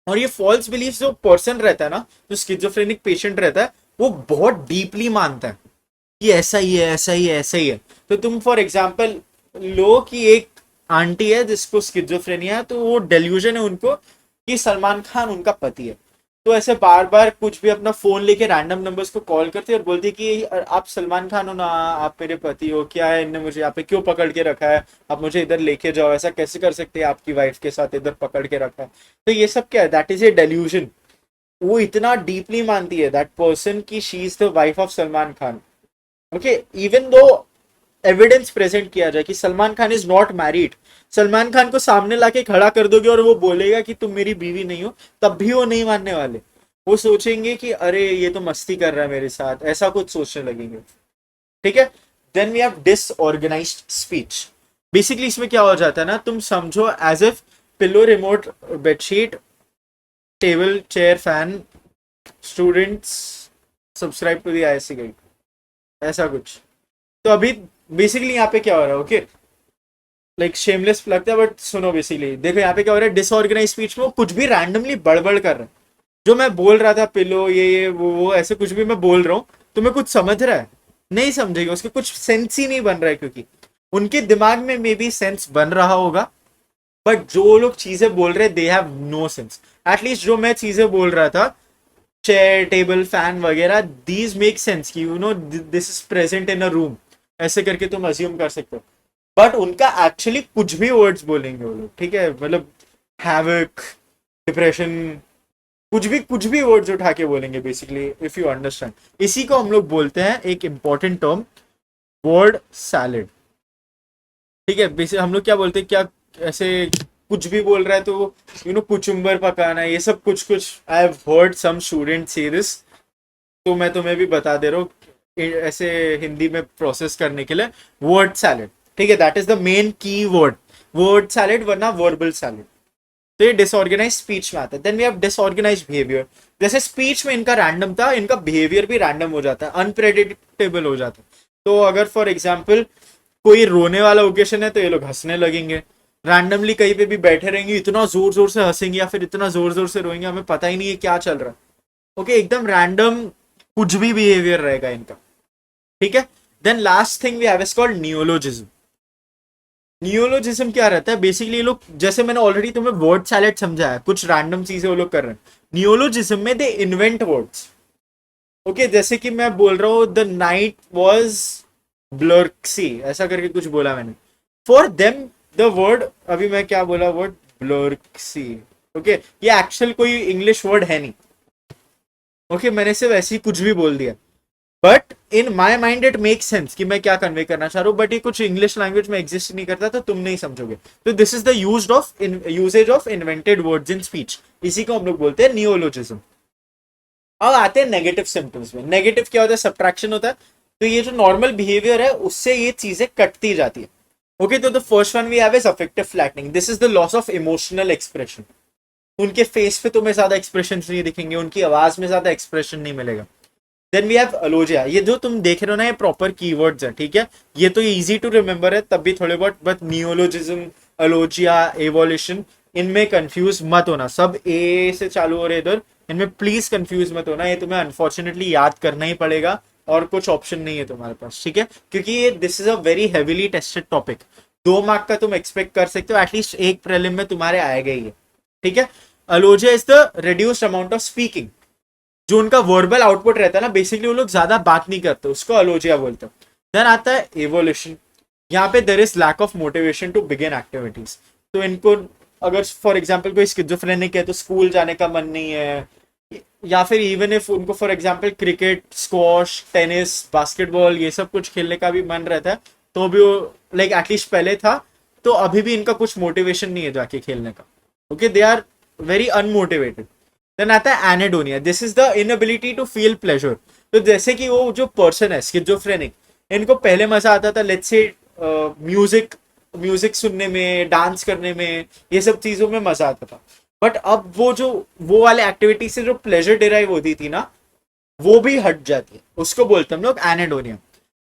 और ये फॉल्स बिलीफ जो पर्सन रहता है ना, जो स्किजोफ्रेनिक पेशेंट रहता है, वो बहुत डीपली मानता है कि ऐसा ही है, ऐसा ही है, ऐसा ही है। तो तुम फॉर एग्जाम्पल लो कि एक आंटी है जिसको स्किजोफ्रेनिया है, तो वो डेल्यूजन है उनको कि सलमान खान उनका पति है। तो ऐसे बार बार कुछ भी अपना फोन लेके रैंडम नंबर्स को कॉल करती है और बोलती है कि आप सलमान खान हो ना, आप मेरे पति हो, क्या है, इनने मुझे यहाँ पे क्यों पकड़ के रखा है, आप मुझे इधर लेके जाओ, ऐसा कैसे कर सकते हैं, आपकी वाइफ के साथ इधर पकड़ के रखा है। तो ये सब क्या है, दैट इज ए डेल्यूजन। वो इतना डीपली मानती है दैट पर्सन की she is the wife of Salman Khan. Okay, even though evidence present किया जाए कि Salman Khan is not married, Salman Khan को सामने लाके खड़ा कर दोगे और वो बोलेगा कि तुम मेरी बीवी नहीं हो, तब भी वो नहीं मानने वाले। वो सोचेंगे कि अरे ये तो मस्ती कर रहा है मेरे साथ, ऐसा कुछ सोचने लगेंगे। ठीक है। Then we have disorganized speech. Basically इसमें क्या हो जाता है ना, तुम समझो as if pillow, remote, bedsheet, table, chair, fan, students subscribe to the ISC guide, ऐसा कुछ। तो अभी बेसिकली यहाँ पे क्या हो रहा है, ओके, लाइक शेमलेस लगता है बट सुनो, बेसिकली देखो यहाँ पे क्या हो रहा है, डिसऑर्गेनाइज स्पीच में वो कुछ भी रैंडमली बड़बड़ कर रहा है। जो मैं बोल रहा था पिलो ये वो ऐसे कुछ भी मैं बोल रहा हूँ, तुम्हें कुछ समझ रहा है, नहीं समझेगा, उसके कुछ सेंस ही नहीं बन रहा है, क्योंकि उनके दिमाग में मे बी सेंस बन रहा होगा बट जो लोग चीजें बोल रहे they have no sense. At least जो मैं चीजें बोल रहा था, चेयर, टेबल, फैन वगैरह, दीज मेक सेंस कि you know this is present in a room, ऐसे करके तुम अज्यूम कर सकते हो। बट उनका एक्चुअली कुछ भी वर्ड्स बोलेंगे वो लोग, ठीक है, मतलब हैवक, डिप्रेशन, कुछ भी वर्ड्स उठा के बोलेंगे बेसिकली, इफ यू अंडरस्टैंड। इसी को हम लोग बोलते हैं एक इंपॉर्टेंट टर्म, वर्ड सैलेड। ठीक है, बेसिक हम लोग क्या बोलते हैं, क्या ऐसे कुछ भी बोल रहा है तो यू नो कुचुम्बर पकाना, ये सब कुछ कुछ I have heard some student से दिस, तो मैं तुम्हें भी बता दे रहा हूँ ऐसे हिंदी में प्रोसेस करने के लिए, वर्ड सैलेड। ठीक है, that is the main key word, word salad वरना वर्बल सैलेड। तो ये डिसऑर्गेनाइज स्पीच में आता है। Then we have disorganize behaviour. जैसे स्पीच में इनका रैंडम था, इनका बिहेवियर भी रैंडम हो जाता है, अनप्रेडिक्टेबल हो जाता है। तो अगर फॉर एग्जाम्पल कोई रोने वाला ओकेशन है तो ये लोग हंसने लगेंगे, रैंडमली कहीं पे भी बैठे रहेंगे, इतना जोर जोर से हंसेंगे या फिर इतना जोर जोर से रोएंगे, हमें पता ही नहीं है क्या चल रहा है। ओके, एकदम रैंडम कुछ भी बिहेवियर रहेगा इनका। ठीक है। Then last thing we have is called neologism. Neologism क्या रहता है, बेसिकली ये लोग, जैसे मैंने ऑलरेडी तुम्हें वर्ड सैलेड समझाया, कुछ रैंडम चीजें वो लोग कर रहे हैं। नियोलॉजिज्म में दे इन्वेंट वर्ड्स। ओके, जैसे कि मैं बोल रहा हूँ द नाइट वॉज ब्लर्क्सी, ऐसा करके कुछ बोला मैंने, फॉर देम द वर्ड, अभी मैं क्या बोला, वर्ड ब्लर्क्सी। ओके, ये एक्चुअल कोई इंग्लिश वर्ड है नहीं। ओके, मैंने सिर्फ ऐसे ही कुछ भी बोल दिया, but in my mind it make sense कि मैं क्या कन्वे करना चाह रहा हूँ, बट ये कुछ इंग्लिश लैंग्वेज में एग्जिस्ट नहीं करता, तो तुम नहीं समझोगे। तो this is the usage of invented words in speech, इसी को हम लोग बोलते हैं नियोलॉजिज्म। अब आते हैं नेगेटिव सिम्टम्स में। नेगेटिव क्या होता है, सब्ट्रैक्शन होता है। तो ये जो नॉर्मल बिहेवियर है उससे ये चीजें कटती जाती है। ओके, तो the first one we have is affective flattening. This is the loss of emotional expression. उनके फेस पे तुम्हें ज्यादा एक्सप्रेशन नहीं दिखेंगे, उनकी आवाज में ज्यादा एक्सप्रेशन नहीं मिलेगा। Then we have alogia. ये जो तुम देख रहे हो ना, ये प्रॉपर कीवर्ड्स है, ठीक है, ये तो इजी टू रिमेंबर है, तब भी थोड़े बहुत, बट नियोलॉजिज्म, अलोजिया, एवोल्यूशन, इनमें कंफ्यूज मत होना। सब ए से चालू हो रहे इधर, इनमें प्लीज कंफ्यूज मत होना, ये तुम्हें अनफॉर्चुनेटली याद करना ही पड़ेगा और कुछ ऑप्शन नहीं है तुम्हारे पास। ठीक है, क्योंकि ये this is a very heavily tested topic. 2 mark का तुम एक्सपेक्ट कर सकते हो, एटलीस्ट एक प्रीलिम में तुम्हारे आएगा ही है। ठीक है। Alogia is the reduced amount of speaking. जो उनका वर्बल आउटपुट रहता है ना, बेसिकली वो लोग ज्यादा बात नहीं करते, उसको अलोजिया बोलते हैं। देन आता है एवोल्यूशन। यहाँ पे there is lack of motivation to begin activities. तो इनको अगर फॉर एग्जांपल कोई स्किज़ोफ्रेनिक है तो स्कूल जाने का मन नहीं है, या फिर इवन इफ उनको for example cricket, squash, tennis, basketball ये सब कुछ खेलने का भी मन रहता है, तो भी वो लाइक एटलीस्ट पहले था, तो अभी भी इनका कुछ मोटिवेशन नहीं है जाके खेलने का। Okay, they are very unmotivated. Then आता है anhedonia, this is the inability to feel pleasure. तो जैसे कि वो जो पर्सन है स्किज़ोफ्रेनिक, इनको पहले मजा आता था लेट्स से म्यूजिक म्यूजिक सुनने में, डांस करने में, ये सब चीजों में मजा आता था। बट अब वो वाले एक्टिविटी से जो प्लेजर डिराइव होती थी ना, वो भी हट जाती है, उसको बोलते हैं हम लोग anhedonia.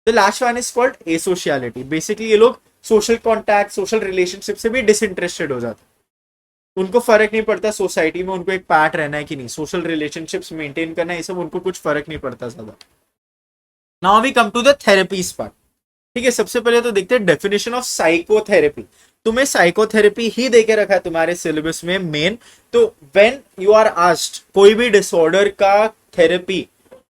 The last one is called asociality. Basically ये लोग सोशल कॉन्टैक्ट, सोशल रिलेशनशिप से भी डिसइंटरेस्टेड हो जाते हैं। उनको फर्क नहीं पड़ता सोसाइटी में उनको एक पार्ट रहना है कि नहीं, सोशल रिलेशनशिप्स मेंटेन करना है, ये सब उनको कुछ फर्क नहीं पड़ता ज्यादा। Now we come to the therapies part. ठीक है, सबसे पहले तो देखते हैं डेफिनेशन ऑफ साइकोथेरेपी। तुम्हें साइकोथेरेपी ही देके रखा है तुम्हारे सिलेबस में मेन। तो व्हेन यू आर आस्क्ड कोई भी डिसऑर्डर का therapy,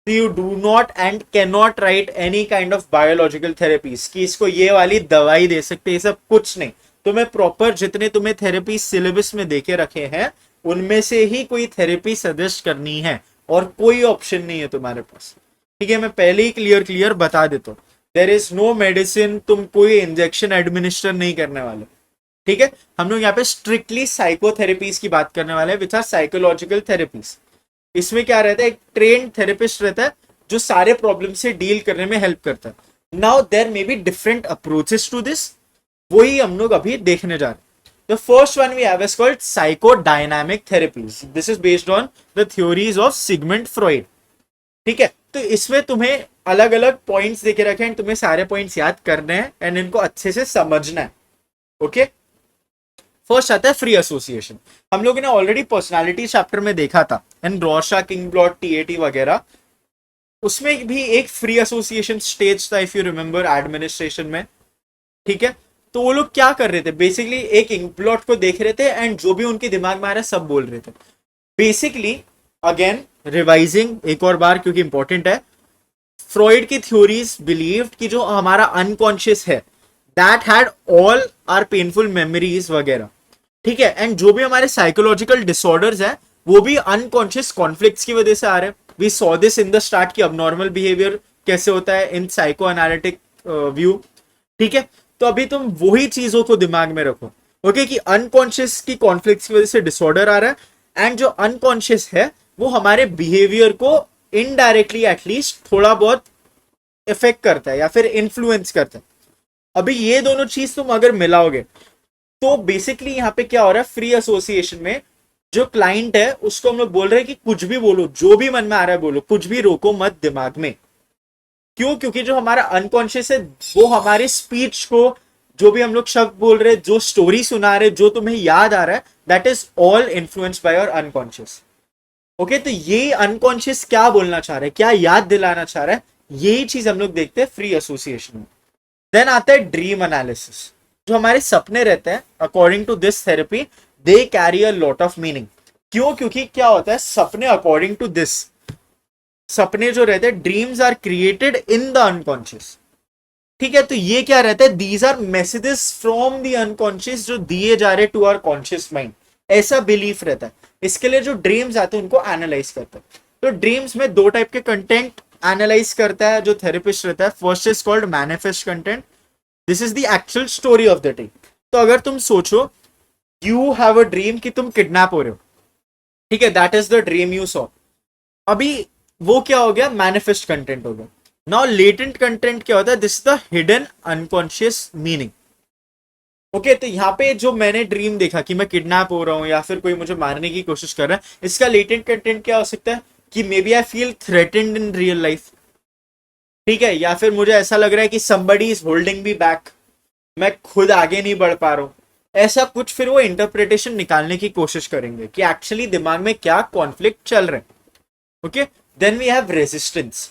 you do not and can not right any kind of biological therapies कि इसको ये वाली दवाई दे सकते, ये सब कुछ नहीं। तुम्हें प्रॉपर जितने तुम्हें थेरेपी सिलेबस में देके रखे हैं उनमें से ही कोई थेरेपी सजेस्ट करनी है, और कोई ऑप्शन नहीं है तुम्हारे पास। ठीक है, मैं पहले ही क्लियर बता देता हूँ, देर इज नो मेडिसिन, तुम कोई इंजेक्शन एडमिनिस्टर नहीं करने वाले। ठीक है, हम लोग यहाँ पे स्ट्रिक्टली साइकोथेरेपीज की बात करने वाले हैं, विच आर साइकोलॉजिकल थेरेपीज। इसमें क्या रहता है, एक ट्रेन थेरेपिस्ट रहता है जो सारे प्रॉब्लम से डील करने में हेल्प करता है। Now there may be different approaches to this, वही हम लोग अभी देखने जा रहे हैं। The first one we have is called psychodynamic therapies. This is based on the theories of Sigmund Freud. ठीक है, तो इसमें तुम्हें अलग अलग पॉइंट्स देके रखे हैं, तुम्हें सारे पॉइंट्स याद करने हैं एंड इनको अच्छे से समझना है। ओके, फर्स्ट आता है फ्री एसोसिएशन। हम लोगों ने ऑलरेडी पर्सनालिटी चैप्टर में देखा था एंड रॉर्शा, किंगब्लॉट, टीएटी वगैरह, उसमें भी एक फ्री एसोसिएशन स्टेज था इफ यू रिमेंबर एडमिनिस्ट्रेशन में। ठीक है, तो वो लोग क्या कर रहे थे, बेसिकली एक इंप्लॉट को देख रहे थे एंड जो भी उनके दिमाग में आ रहा है सब बोल रहे थे। बेसिकली अगेन रिवाइजिंग एक और बार क्योंकि इंपॉर्टेंट है, फ्रॉइड की थ्योरीज बिलीव्ड कि जो हमारा अनकॉन्शियस है that had all are painful memories वगैरह। ठीक है, एंड जो भी हमारे साइकोलॉजिकल डिसऑर्डर्स है वो भी अनकॉन्शियस कॉन्फ्लिक्ट्स की वजह से आ रहे हैं। We saw this in the start कि अबनॉर्मल बिहेवियर कैसे होता है इन साइको एनालिटिक व्यू। ठीक है, तो अभी तुम वही चीजों को दिमाग में रखो, ओके, कि अनकॉन्शियस की कॉन्फ्लिक्ट की वजह से डिसऑर्डर आ रहा है एंड जो अनकॉन्शियस है वो हमारे बिहेवियर को इनडायरेक्टली एटलीस्ट थोड़ा बहुत इफेक्ट करता है या फिर इन्फ्लुएंस करता है। अभी ये दोनों चीज तुम अगर मिलाओगे तो बेसिकली यहाँ पे क्या हो रहा है, फ्री एसोसिएशन में जो क्लाइंट है उसको हम लोग बोल रहे हैं कि कुछ भी बोलो, जो भी मन में आ रहा है बोलो, कुछ भी रोको मत दिमाग में। क्यों? क्योंकि जो हमारा अनकॉन्शियस है वो हमारी स्पीच को, जो भी हम लोग शब्द बोल रहे हैं, जो स्टोरी सुना रहे, जो तुम्हें याद आ रहा है, that is all influenced by your unconscious. Okay, तो ये अनकॉन्शियस क्या बोलना चाह रहा है, क्या याद दिलाना चाह रहा है, यही चीज हम लोग देखते हैं फ्री एसोसिएशन में। देन आता है ड्रीम एनालिसिस। जो हमारे सपने रहते हैं according to this therapy they carry a lot of meaning. क्यों? क्योंकि क्या होता है, सपने अकॉर्डिंग टू दिस, सपने जो रहते हैं, dreams are created in the unconscious. ठीक है, तो ये क्या रहता है, these are messages from the unconscious जो दिए जा रहे टू आवर कॉन्शियस माइंड, ऐसा बिलीफ रहता है। इसके लिए जो ड्रीम्स आते हैं उनको एनालाइज करते हैं। तो ड्रीम्स में दो टाइप के कंटेंट एनालाइज करता है जो थेरेपिस्ट रहता है। First is called manifest content, this is the actual story of the dream. तो अगर तुम सोचो यू हैव अ ड्रीम कि तुम किडनैप हो रहे हो, ठीक है, that is the dream you saw. अभी वो क्या हो गया, मैनिफेस्ट कंटेंट हो गया। नाउ लेटेंट कंटेंट क्या होता है, this is the hidden unconscious meaning. Okay, तो यहाँ पे जो मैंने ड्रीम देखा कि मैं किडनैप हो रहा हूँ या फिर कोई मुझे मारने की कोशिश कर रहा है, इसका लेटेंट कंटेंट क्या हो सकता है कि maybe I feel threatened in real life. ठीक है, या फिर मुझे ऐसा लग रहा है कि somebody is holding me back, मैं खुद आगे नहीं बढ़ पा रहा हूं, ऐसा कुछ। फिर वो इंटरप्रिटेशन निकालने की कोशिश करेंगे कि एक्चुअली दिमाग में क्या कॉन्फ्लिक्ट चल रहे हैं। Okay, then we have resistance.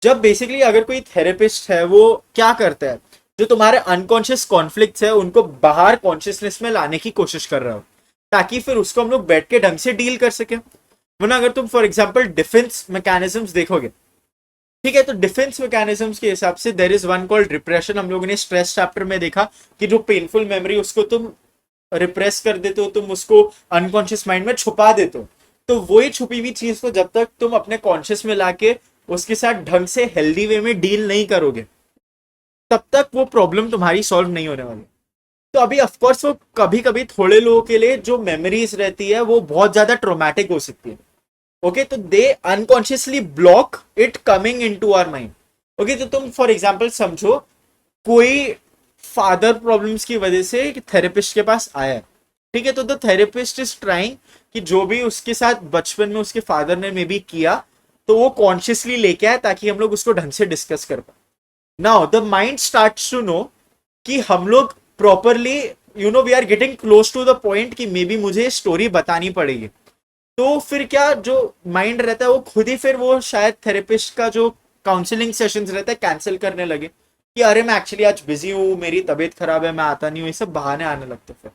जब बेसिकली अगर कोई थेरेपिस्ट है वो क्या करता है, जो तुम्हारे अनकॉन्शियस कॉन्फ्लिक्ट्स है उनको बाहर कॉन्शियसनेस में लाने की कोशिश कर रहा हो, ताकि फिर उसको हम लोग बैठ के ढंग से डील कर सके। वरना अगर तुम फॉर एग्जाम्पल डिफेंस मैकेनिज्म्स देखोगे, ठीक है, तो डिफेंस मैकेनिज्म्स के हिसाब से there is one called repression. हम लोगों ने स्ट्रेस चैप्टर में देखा कि जो पेनफुल मेमोरी उसको तुम रिप्रेस कर देते हो, तुम उसको अनकॉन्शियस माइंड में छुपा देते हो। तो वही छुपी हुई चीज को जब तक तुम अपने कॉन्शियस में लाके उसके साथ ढंग से हेल्दी वे में डील नहीं करोगे, तब तक वो प्रॉब्लम तुम्हारी सॉल्व नहीं होने वाली। तो अभी ऑफकोर्स वो कभी कभी थोड़े लोगों के लिए जो मेमोरीज रहती है वो बहुत ज्यादा ट्रोमैटिक हो सकती है। ओके तो they unconsciously block it coming in to our mind. Okay तो तुम फॉर एग्जाम्पल समझो कोई फादर प्रॉब्लम्स की वजह से थेरेपिस्ट के पास आया है, ठीक है, तो द थेरेपिस्ट इज ट्राइंग कि जो भी उसके साथ बचपन में उसके फादर ने मे बी किया तो वो कॉन्शियसली लेके आए ताकि हम लोग उसको ढंग से डिस्कस कर पाए। Now the mind starts to know कि हम लोग properly we are getting close to the point कि मे बी मुझे स्टोरी बतानी पड़ेगी। तो फिर क्या जो माइंड रहता है वो खुद ही फिर वो शायद थेरेपिस्ट का जो काउंसलिंग सेशंस रहता है कैंसिल करने लगे कि अरे मैं एक्चुअली आज बिजी हूँ, मेरी तबीयत खराब है, मैं आता नहीं हूँ, ये सब बहाने आने लगते फिर।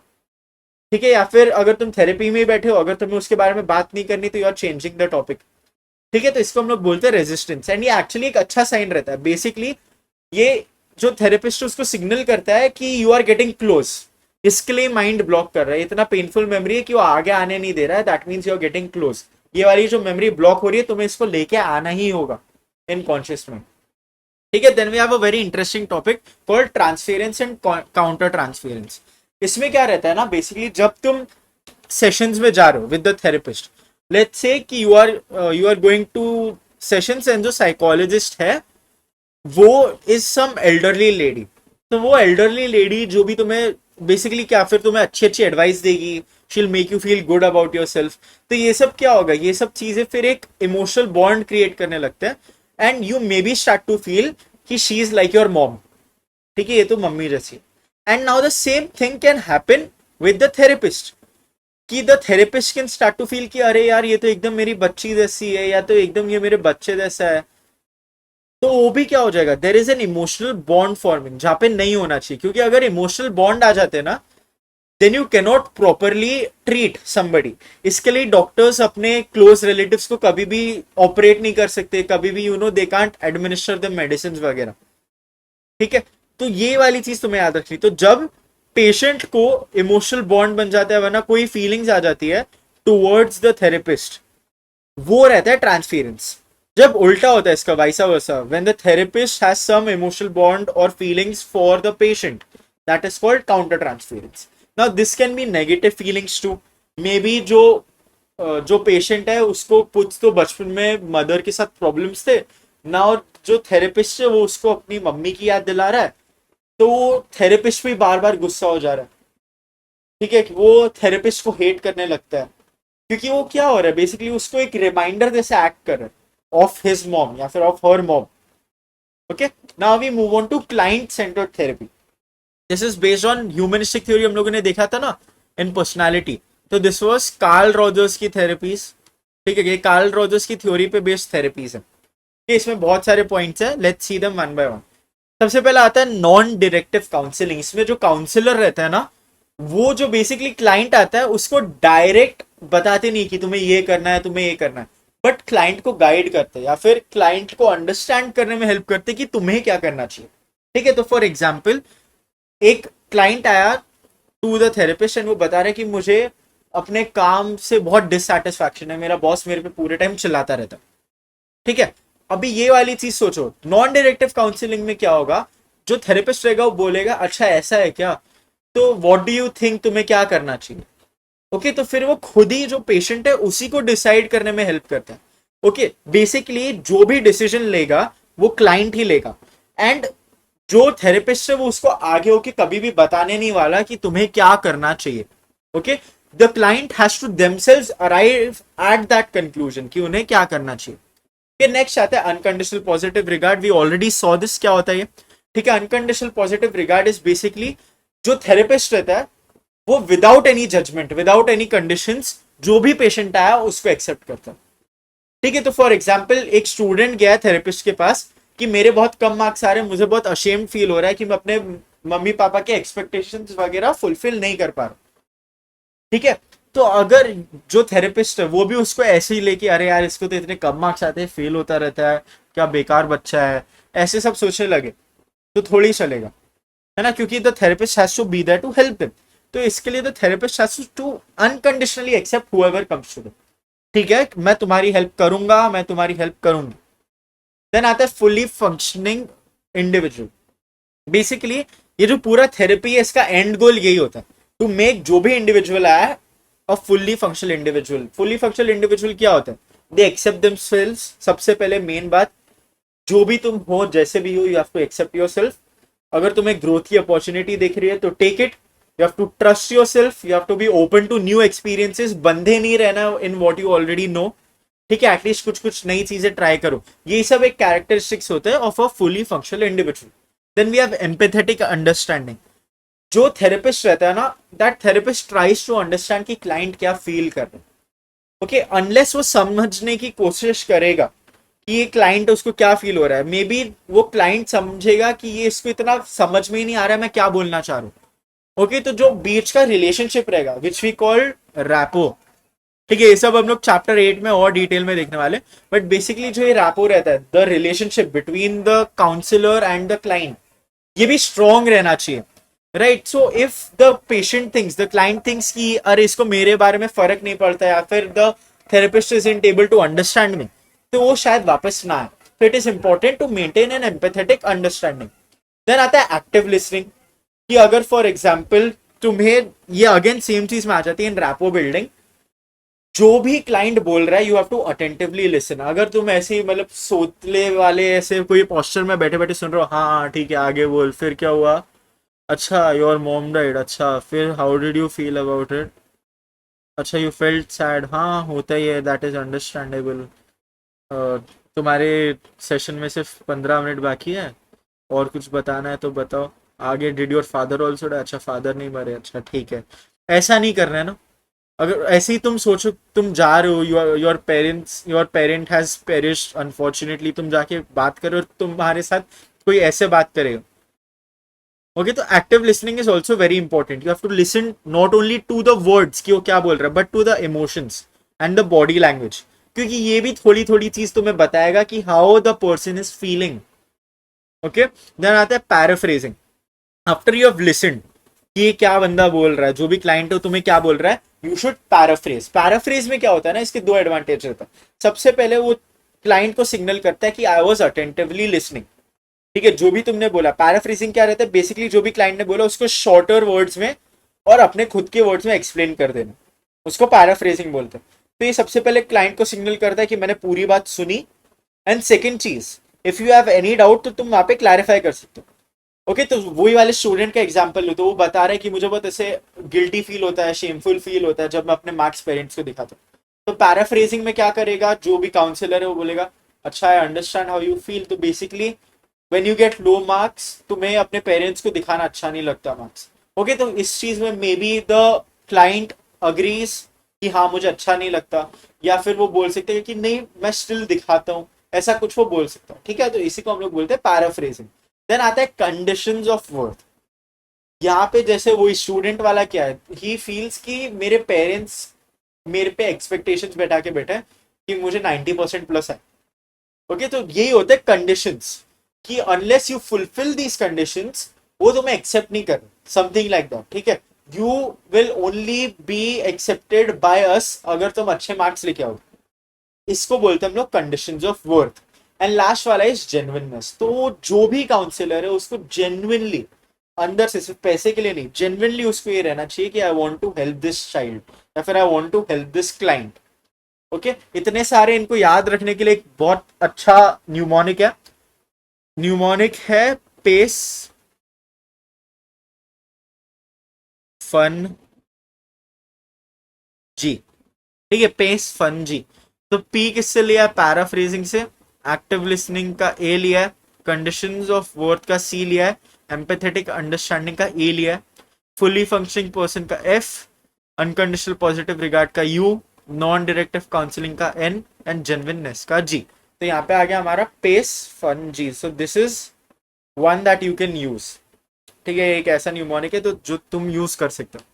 ठीक है, या फिर अगर तुम थेरेपी में ही बैठे हो, अगर तुम्हें उसके बारे में बात नहीं करनी तो you are changing the topic. ठीक है, तो इसको हम लोग बोलते हैं रेजिस्टेंस, एंड ये एक्चुअली एक अच्छा साइन रहता है। बेसिकली ये जो थेरेपिस्ट उसको सिग्नल करता है कि यू आर गेटिंग क्लोज, इसके लिए माइंड ब्लॉक कर रहा है, इतना पेनफुल मेमोरी है कि वो आगे आने नहीं दे रहा है, that means you are getting close. ये वाली जो मेमोरी ब्लॉक हो रही है तुम्हें इसको लेके आना ही होगा इन कॉन्शियस में। ठीक है, then we have a very interesting topic called transference and counter transference. इसमें क्या रहता है ना, बेसिकली जब तुम सेशंस में जा रहे हो with the therapist, let's say कि you are going to sessions and जो साइकोलॉजिस्ट है वो इज सम एल्डरली लेडी, तो वो एल्डरली लेडी जो भी तुम्हें बेसिकली क्या फिर तुम्हें अच्छी अच्छी एडवाइस देगी, शील make you feel good about your self. तो ये सब क्या होगा, ये सब चीजें फिर एक इमोशनल बॉन्ड क्रिएट करने लगते हैं and you may be start to feel कि she is like your mom. ठीक है, ये तो मम्मी जैसी। And now the same thing can happen with the therapist कि the therapist can start to feel कि अरे यार ये तो एकदम मेरी बच्ची जैसी है, या तो एकदम ये मेरे बच्चे जैसा है। तो वो भी क्या हो जाएगा, there is an emotional bond forming जहां पे नहीं होना चाहिए, क्योंकि अगर इमोशनल बॉन्ड आ जाते ना then you can not properly treat somebody. इसके लिए डॉक्टर्स अपने क्लोज रिलेटिव्स को कभी भी ऑपरेट नहीं कर सकते, कभी भी they can't administer the medicine वगैरह। ठीक है, तो ये वाली चीज तुम्हें याद रखनी। तो जब पेशेंट को इमोशनल बॉन्ड बन जाता है, वरना कोई फीलिंग्स आ जाती है टूवर्ड्स द थेरेपिस्ट, वो रहता है ट्रांसफेरेंस। जब उल्टा होता है इसका, vice versa, when the therapist has some emotional bond और feelings for the patient, that is called counter transference. Now this can be negative feelings too, may be जो पेशेंट है उसको कुछ तो बचपन में मदर के साथ प्रॉब्लम्स थे, नाउ जो थेरेपिस्ट है वो उसको अपनी मम्मी की याद दिला रहा है, तो थेरेपिस्ट भी बार बार गुस्सा हो जा रहा है। ठीक है, वो थेरेपिस्ट को हेट करने लगता है, क्योंकि वो क्या हो रहा है, बेसिकली उसको एक रिमाइंडर जैसे एक्ट कर रहा है ऑफ हिज मॉम या फिर of her mom. Okay, now we move on to client centred therapy. This is based on humanistic theory, हम लोगों ने देखा था ना इन पर्सनालिटी। तो दिस वाज कार्ल रॉजर्स की थेरेपीज। ठीक है, ये कार्ल रॉजर्स की थ्योरी पे बेस्ड थेरेपीज है। इसमें बहुत सारे पॉइंट्स है, let's see them one by one. सबसे पहले आता है नॉन डायरेक्टिव काउंसलिंग। इसमें जो काउंसलर रहता है ना, वो जो बेसिकली क्लाइंट आता है उसको डायरेक्ट बताते नहीं कि तुम्हें ये करना है, तुम्हें ये करना है, बट क्लाइंट को गाइड करते हैं या फिर क्लाइंट को अंडरस्टैंड करने में हेल्प करते हैं कि तुम्हें क्या करना चाहिए। ठीक है, तो फॉर एग्जाम्पल एक क्लाइंट आया टू द थेरेपिस्ट एंड वो बता रहा है कि मुझे अपने काम से बहुत डिससैटिस्फैक्शन है, मेरा बॉस मेरे पे पूरे टाइम चिल्लाता रहता। ठीक है, अभी ये वाली चीज सोचो, नॉन डायरेक्टिव काउंसलिंग में क्या होगा, जो थेरेपिस्ट रहेगा वो बोलेगा अच्छा ऐसा है क्या, तो व्हाट डू यू थिंक, तुम्हें क्या करना चाहिए। ओके, तो फिर वो खुद ही जो पेशेंट है उसी को डिसाइड करने में हेल्प करता है। ओके, बेसिकली जो भी डिसीजन लेगा वो क्लाइंट ही लेगा, एंड जो थेरेपिस्ट है वो उसको आगे होके कभी भी बताने नहीं वाला कि तुम्हें क्या करना चाहिए। Okay, the client has to themselves arrive at that conclusion कि उन्हें क्या करना चाहिए। फिर नेक्स्ट आता है unconditional positive regard. We already saw this, क्या होता है ये। ठीक है, unconditional positive regard is basically जो थेरेपिस्ट रहता है वो without any judgement, without any conditions, जो भी पेशेंट आया उसको एक्सेप्ट करता है। ठीक है, तो फॉर एग्जाम्पल एक स्टूडेंट गया थेरेपिस्ट के पास कि मेरे बहुत कम मार्क्स आ रहे हैं, मुझे बहुत अशेम्ड फील हो रहा है कि मैं अपने मम्मी पापा के एक्सपेक्टेशंस वगैरह फुलफिल नहीं कर पा रहा। ठीक है, तो अगर जो थेरेपिस्ट है वो भी उसको ऐसे ही लेके अरे यार इसको तो इतने कम मार्क्स आते हैं, फेल होता रहता है, क्या बेकार बच्चा है, ऐसे सब सोचने लगे तो थोड़ी चलेगा, है ना, क्योंकि the therapist has to be there to help them. तो इसके लिए the therapist has to unconditionally accept whoever comes to them. ठीक है, मैं तुम्हारी हेल्प करूंगा, मैं तुम्हारी हेल्प करूंगी। देन आता है फुली फंक्शनिंग इंडिविजुअल। बेसिकली ये जो पूरा थेरेपी है इसका एंड गोल यही होता है, टू मेक जो भी इंडिविजुअल आया a fully functional individual. Fully functional individual क्या होता है, दे एक्सेप्ट देमसेल्व्स। सबसे पहले मेन बात, जो भी तुम हो, जैसे भी हो, you have to accept yourself. अगर तुम्हें ग्रोथ की अपॉर्चुनिटी दिख रही है तो take it. You have to trust yourself, you have to be open to new experiences, बंधे नहीं रहना in what you already know. ठीक है, एटलीस्ट कुछ कुछ नई चीजें ट्राई करो। ये सब एक कैरेक्टरिस्टिक्स होते हैं of a fully functional individual. Then we have empathetic understanding. जो थेरेपिस्ट रहता है ना, that therapist tries to understand कि क्लाइंट क्या फील कर रहे हैं। ओके, अनलेस वो समझने की कोशिश करेगा कि ये क्लाइंट उसको क्या फील हो रहा है, मे बी वो क्लाइंट समझेगा कि ये इसको इतना समझ में ही नहीं आ रहा है मैं क्या बोलना चाह रहा हूँ। ओके, तो जो बीच का रिलेशनशिप रहेगा विच वी कॉल रैपो। ठीक है, ये सब हम लोग चैप्टर 8 में और डिटेल में देखने वाले। बट बेसिकली जो ये रैपो रहता है, the relationship between the counsellor and the client, ये भी स्ट्रॉन्ग रहना चाहिए। Right, so if the patient thinks, the client thinks कि अरे इसको मेरे बारे में फर्क नहीं पड़ता, या फिर the therapist is unable to understand me, तो वो शायद वापस ना आए। तो it is important to maintain an empathetic understanding. देन आता है एक्टिव लिसनिंग, कि अगर फॉर एग्जाम्पल तुम्हें, ये अगेन सेम चीज में आ जाती है इन रैपो बिल्डिंग, जो भी क्लाइंट बोल रहा है you have to attentively listen. अगर तुम ऐसे ही मतलब सोतले वाले ऐसे कोई पोस्चर में बैठे बैठे सुन रहे हो, हाँ ठीक है आगे बोल, फिर क्या हुआ, अच्छा योर मॉम डाइड, अच्छा फिर how did you feel about it, अच्छा यू फेल्ट सैड, हाँ होता ही है, दैट इज अंडरस्टैंडेबल, तुम्हारे सेशन में सिर्फ 15 मिनट बाकी है, और कुछ बताना है तो बताओ आगे, did your father also die, अच्छा फादर नहीं मरे, अच्छा ठीक है। ऐसा नहीं करना है ना। अगर ऐसे ही तुम सोचो, तुम जा रहे हो, your parent has perished unfortunately, तुम जाके बात करो, तुम्हारे साथ कोई ऐसे बात करेगा। ओके, तो active listening is also very important. You have to listen not only to the words कि वो क्या बोल रहा है, but to the emotions and the body language, क्योंकि ये भी थोड़ी थोड़ी चीज तुम्हें बताएगा कि how the person is feeling. Okay, then आता है paraphrasing. After you have listened कि ये क्या बंदा बोल रहा है, जो भी क्लाइंट हो तुम्हें क्या बोल रहा है, यू शुड पैराफ्रेज। पैराफ्रेज में क्या होता है ना, इसके दो एडवांटेज रहता है। सबसे पहले वो क्लाइंट को सिग्नल करता है कि आई वॉज अटेंटिवली लिसनिंग। ठीक है, जो भी तुमने बोला, पैराफ्रेजिंग क्या रहता है, बेसिकली जो भी क्लाइंट ने बोला उसको शॉर्टर वर्ड्स में और अपने खुद के वर्ड्स में एक्सप्लेन कर देना, उसको पैराफ्रेजिंग बोलते हैं। तो ये सबसे पहले क्लाइंट को सिग्नल करता है कि मैंने पूरी बात सुनी। एंड सेकेंड चीज, if you have any doubt तो तुम वहां पे क्लैरिफाई कर सकते हो। ओके, तो वही वाले स्टूडेंट का एग्जांपल लो, तो वो बता रहा है कि मुझे बहुत ऐसे गिल्टी फील होता है, शेमफुल फील होता है जब मैं अपने मार्क्स पेरेंट्स को दिखाता हूँ। तो पैराफ्रेजिंग में क्या करेगा, जो भी काउंसलर है वो बोलेगा अच्छा I understand how you feel. तो basically when you get low marks, तुम्हें अपने पेरेंट्स को दिखाना अच्छा नहीं लगता मार्क्स। ओके, तो इस चीज में may be the client agrees कि हाँ मुझे अच्छा नहीं लगता, या फिर वो बोल सकते हैं कि नहीं मैं स्टिल दिखाता हूँ, ऐसा कुछ वो बोल सकता है। ठीक है, तो इसी को हम लोग बोलते हैं पैराफ्रेजिंग। देन आता है कंडीशंस ऑफ वर्थ। यहाँ पे जैसे वो स्टूडेंट वाला क्या है, ही फील्स कि मेरे पेरेंट्स मेरे पे एक्सपेक्टेशंस बैठा के बैठे कि मुझे 90% प्लस है। ओके, तो यही होते हैं कंडीशंस, कि unless you fulfil these conditions वो तुम्हें एक्सेप्ट नहीं कर, समथिंग लाइक दैट। ठीक है, you will only be accepted by us अगर तुम अच्छे मार्क्स लेके आओ। इसको बोलते हैं हम लोग conditions of worth. And last वाला इज जेन्युइननेस। तो जो भी काउंसलर है उसको जेन्युइनली, अंदर से, सिर्फ पैसे के लिए नहीं, जेन्युइनली उसको ये रहना चाहिए कि I want to help this child, या फिर I want to help this client. Okay, इतने सारे इनको याद रखने के लिए एक बहुत अच्छा न्यूमोनिक है। न्यूमोनिक है पेस फन जी। ठीक है, पेस फन जी। तो पी किससे लिया है, पैराफ्रेजिंग से। एक्टिव लिसनिंग का ए लिया है, कंडीशंस ऑफ वर्थ का सी लिया है, एम्पैथेटिक अंडरस्टैंडिंग का ए लिया है, फुली फंक्शनिंग पर्सन का एफ, अनकंडीशनल पॉजिटिव रिगार्ड का यू, नॉन डायरेक्टिव काउंसलिंग का एन, एंड जेन्युइननेस का जी। तो यहाँ पे आ गया हमारा pace fun G. So this is one that you can use. ठीक है, एक ऐसा न्यूमोनिक है तो जो तुम यूज कर सकते हो।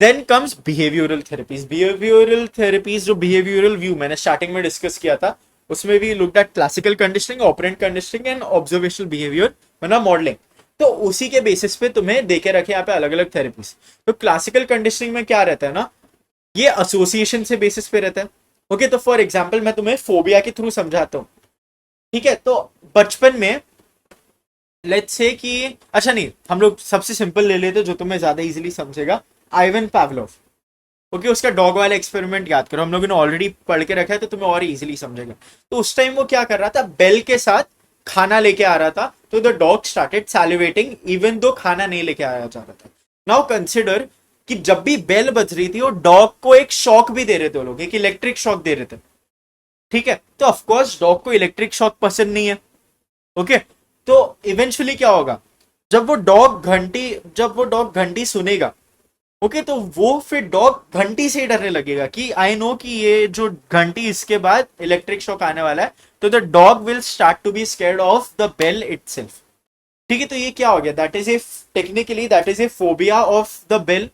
Then comes behavioural therapies. Behavioural therapies जो बिहेवियरल व्यू मैंने स्टार्टिंग में डिस्कस किया था, उसमें भी looked at classical conditioning, operant conditioning and observational behaviour, मतलब मॉडलिंग। तो उसी के बेसिस पे तुम्हें देखे रखे यहाँ पे अलग अलग थेरेपीज। तो क्लासिकल कंडीशनिंग में क्या रहता है ना, ये एसोसिएशन से बेसिस पे रहता है। ओके, तो फॉर एग्जाम्पल मैं तुम्हें फोबिया के थ्रू समझाता हूँ। ठीक है, तो बचपन में लेट्स से कि, अच्छा नहीं, हम लोग सबसे सिंपल ले लेते जो तुम्हें ज्यादा इजीली समझेगा, आइवन पावलोव। ओके, उसका डॉग वाला एक्सपेरिमेंट याद करो, हम लोगों ने ऑलरेडी पढ़ के रखा है तो तुम्हें और इजीली समझेगा। तो उस टाइम वो क्या कर रहा था, बेल के साथ खाना लेके आ रहा था, तो the dog started salivating even though खाना नहीं लेके आया जा रहा था। नाउ कंसिडर कि जब भी बेल बज रही थी वो डॉग को एक शॉक भी दे रहे थे वो लोग, एक इलेक्ट्रिक शॉक दे रहे थे। ठीक है, तो ऑफकोर्स डॉग को इलेक्ट्रिक शॉक पसंद नहीं है। ओके, तो इवेंचुअली क्या होगा, जब वो डॉग घंटी सुनेगा, ओके, तो वो फिर डॉग घंटी से ही डरने लगेगा कि आई नो कि ये जो घंटी इसके बाद इलेक्ट्रिक शॉक आने वाला है, तो the dog will start to be scared of the bell itself. ठीक है, तो ये क्या हो गया, that is a technically that is a phobia of the bell.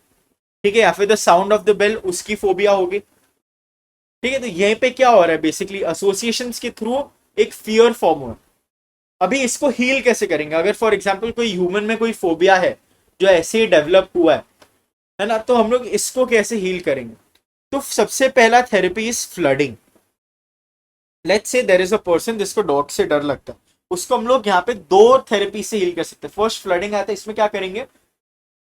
ठीक है, या फिर the sound of the bell उसकी फोबिया होगी। ठीक है, तो यहीं पे क्या हो रहा है, बेसिकली एसोसिएशन के थ्रू एक फियर फॉर्म हुआ। अभी इसको हील कैसे करेंगे, अगर फॉर एग्जाम्पल कोई ह्यूमन में कोई फोबिया है जो ऐसे ही डेवलप हुआ है ना, तो हम लोग इसको कैसे हील करेंगे। तो सबसे पहला therapy is flooding. Let's say there is a person जिसको डॉग से डर लगता है, उसको हम लोग यहाँ पे दो थेरेपी से हील कर सकते हैं। फर्स्ट फ्लडिंग आता है, इसमें क्या करेंगे,